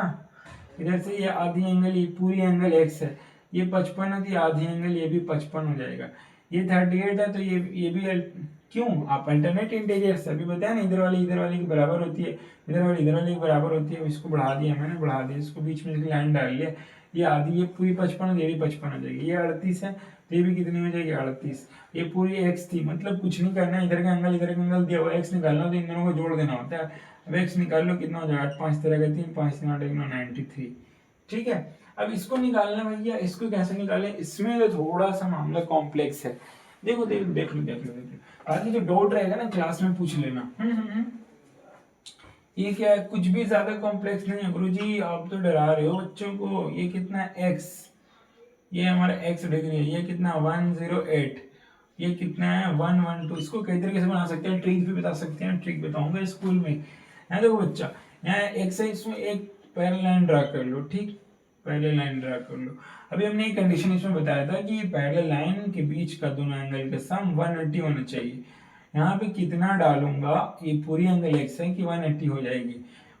इधर से ये आधी एंगल, ये पूरी एंगल एक्स है, ये 55 है तो ये आधी एंगल ये भी 55 हो जाएगा। ये 38 है तो ये भी क्यों, आप अल्टरनेट इंटीरियर से अभी बताया ना, इधर वाली की बराबर होती है, इधर वाली की बराबर होती है, इसको बढ़ा दिया मैंने, बढ़ा दिया इसको, बीच में लाइन डाल लिया, ये आधी, ये पूरी 55 ये भी 55 हो जाएगी, ये 38 है तो ये भी कितनी हो जाएगी 38। ये पूरी एक्स थी, मतलब कुछ नहीं करना, इधर का एंगल दिया हुआ एक्स निकालना, तो इन दोनों को जोड़ देना होता है। अब एक्स निकाल लो कितना हो जाएगा, 8 5 13 का 3, 5 3 8 1 9 93, ठीक है। अब इसको निकालना भैया, इसको कैसे निकालें, इसमें तो थोड़ा सा मामला कॉम्प्लेक्स है, देखो देख लो। बाकी जो डाउट रहेगा ना क्लास में पूछ लेना। ये क्या है, कुछ भी ज्यादा कॉम्प्लेक्स नहीं है गुरुजी, आप तो डरा रहे हो बच्चों को। ये कितना है एक्स, ये हमारा एक्स डिग्री है, ये कितना 108, ये कितना है 112। इसको कई तरीके से बना सकते हैं, ट्रिक भी बता सकते हैं, ट्रिक बताऊंगा स्कूल में। यहाँ देखो बच्चा, यहाँ एक्स है, इसमें एक पैरेलल लाइन ड्रा कर लो, ठीक, पैरेलल लाइन ड्रा कर लो। अभी हमने एक कंडीशन इसमें बताया था कि पैरेलल लाइन के बीच का दोनों एंगल का सम 180 होना चाहिए। यहाँ पे कितना डालूंगा, ये पूरी एंगल एक्स है कि 180 हो जाएगी,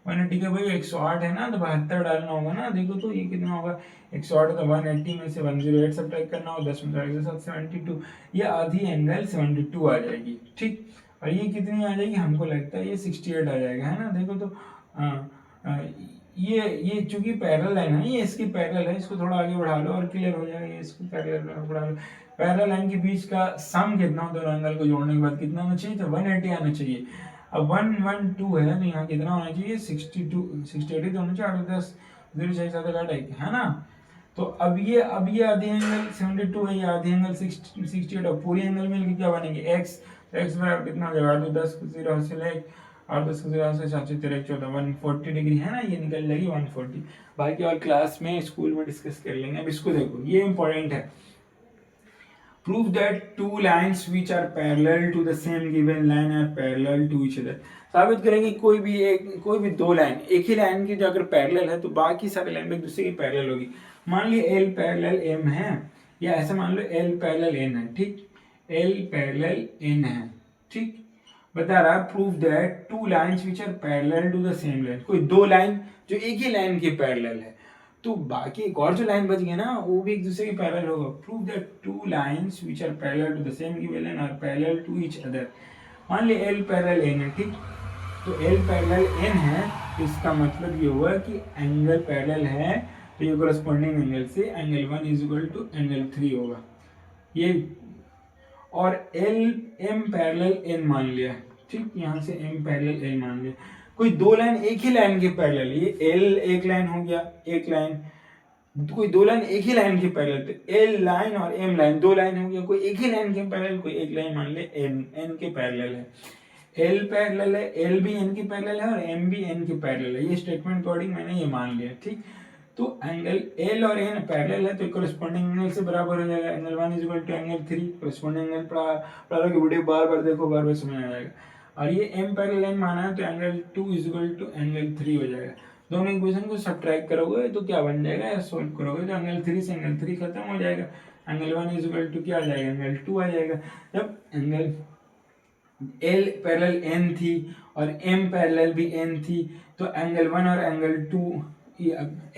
180 के भाई 108 है ना, तो 72 डालना होगा ना, देखो तो ये कितना होगा 108 तो 180 में से 108 सब्ट्रैक्ट करना होगा, 10 में 72, ये आधी एंगल 72 आ जाएगी, ठीक। और ये कितनी आ जाएगी, हमको लगता है ये 68 आ जाएगा, है ना, देखो तो ये चूंकि पैरेलल लाइन है, ये इसकी पैरेलल है, इसको थोड़ा आगे बढ़ा लो और क्लियर हो जाएगा, ये इसको पैरेलल बढ़ा लो। पैरेलल लाइन के बीच का सम कितना होता है, एंगल को जोड़ने के बाद कितना होना चाहिए, तो 180 आना चाहिए। अब 112 है तो यहाँ कितना होना चाहिए 62, 68 तो होना चाहिए, 8 10 0 6 7 8 1 है ना। तो अब ये आधी एंगल 72 है, ये आधी एंगल 68, और पूरी एंगल मिलकर क्या बनेंगे एक्स, एक्स बराबर कितना हो जाएगा 8 10 0 हासिल है 8 10 0 हासिल 7 13 14 140 डिग्री है ना, ये निकल जाएगी 140। बाकी और क्लास में स्कूल में डिस्कस कर लेंगे। अब इसको देखो, ये इंपॉर्टेंट है, prove that two lines which are parallel to the same given line are parallel to each other। साबित करेंगे कोई भी दो लाइन, एक ही लाइन की जो अगर पैरेलल है तो बाकी सारे लाइन एक दूसरे की पैरेलल होगी। मान लीजिए L पैरेलल M है, या ऐसा मान लो L पैरेलल N है, ठीक, L पैरेलल N है, ठीक। बता रहा है prove that two lines which are parallel to the same line, कोई दो लाइन जो एक ही लाइन की पैरेलल है, तो बाकी एक और जो लाइन बच गई ना वो भी एक दूसरे के पैरेलल होगा। Prove that two lines which are parallel to the same given line are parallel to each other. मान ली L पैरेलल N है, ठीक, तो L पैरेलल N है, तो इसका मतलब ये हुआ कि एंगल पैरेलल है, तो ये कॉरस्पॉन्डिंग एंगल से angle 1 is equal to angle 3 होगा ये। और M पैरेलल N मान लिया, ठीक, यहाँ से M पैरेलल N मान लिया। कोई दो लाइन एक ही लाइन के पैरेलल, ये L एक लाइन हो गया, एक लाइन, कोई दो लाइन एक ही लाइन के पैरेलल, तो L लाइन और M लाइन दो लाइन हो गया, कोई एक ही लाइन के पैरेलल, कोई एक लाइन मान ले N के पैरेलल है, L पैरेलल है, L भी N के पैरेलल है और M भी N के पैरेलल है, ये स्टेटमेंट अकॉर्डिंग मैंने ये मान लिया, ठीक। तो एंगल L और N पैरेलल है तो कॉरस्पॉन्डिंग एंगल से बराबर हो जाएगा, angle 1 is equal to angle 3, corresponding angle पढ़ा के वीडियो बार बार देखो, बार बार समझ आ जाएगा। और ये m पैरेलल n माना है तो एंगल 2 इक्वल टू एंगल 3 हो जाएगा। दोनों इक्वेशन को सब्ट्रैक्ट करोगे तो क्या बन जाएगा, या सोल्व करोगे तो एंगल 3 से एंगल 3 खत्म हो जाएगा, एंगल 1 इक्वल टू क्या आ जाएगा, एंगल 2 आ जाएगा। जब एंगल L पैरेलल n थी और m पैरेलल भी n थी तो एंगल 1 और एंगल 2,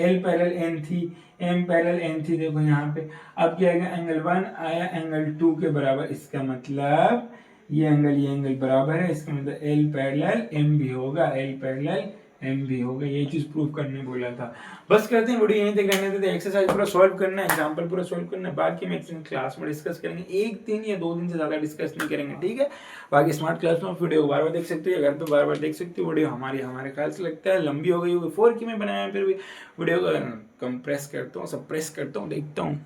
L पैरेलल n थी, m पैरेलल n थी, देखो यहाँ पे अब क्या आएगा, एंगल 1 आया एंगल 2 के बराबर, इसका मतलब ये एंगल बराबर है, इसका मतलब L पैरेलल m भी होगा, L पैरेलल m भी होगा। ये चीज प्रूव करने बोला था। बस करते हैं वीडियो यहीं तक रहने देते, एक्सरसाइज पूरा सॉल्व करना है, एग्जांपल पूरा सॉल्व करना है, बाकी मैक्सिमम क्लास में डिस्कस करेंगे, 1 दिन या 2 दिन से ज्यादा डिस्कस नहीं करेंगे, ठीक है। बाकी स्मार्ट क्लास में वीडियो बार बार देख सकते हो, घर पे बार बार देख सकते हो। वीडियो हमारे ख्याल से लगता है लंबी हो गई होगी, 4K में बनाया है, फिर भी वीडियो को कंप्रेस करता हूँ, सप्रेस करता हूँ, देखता हूँ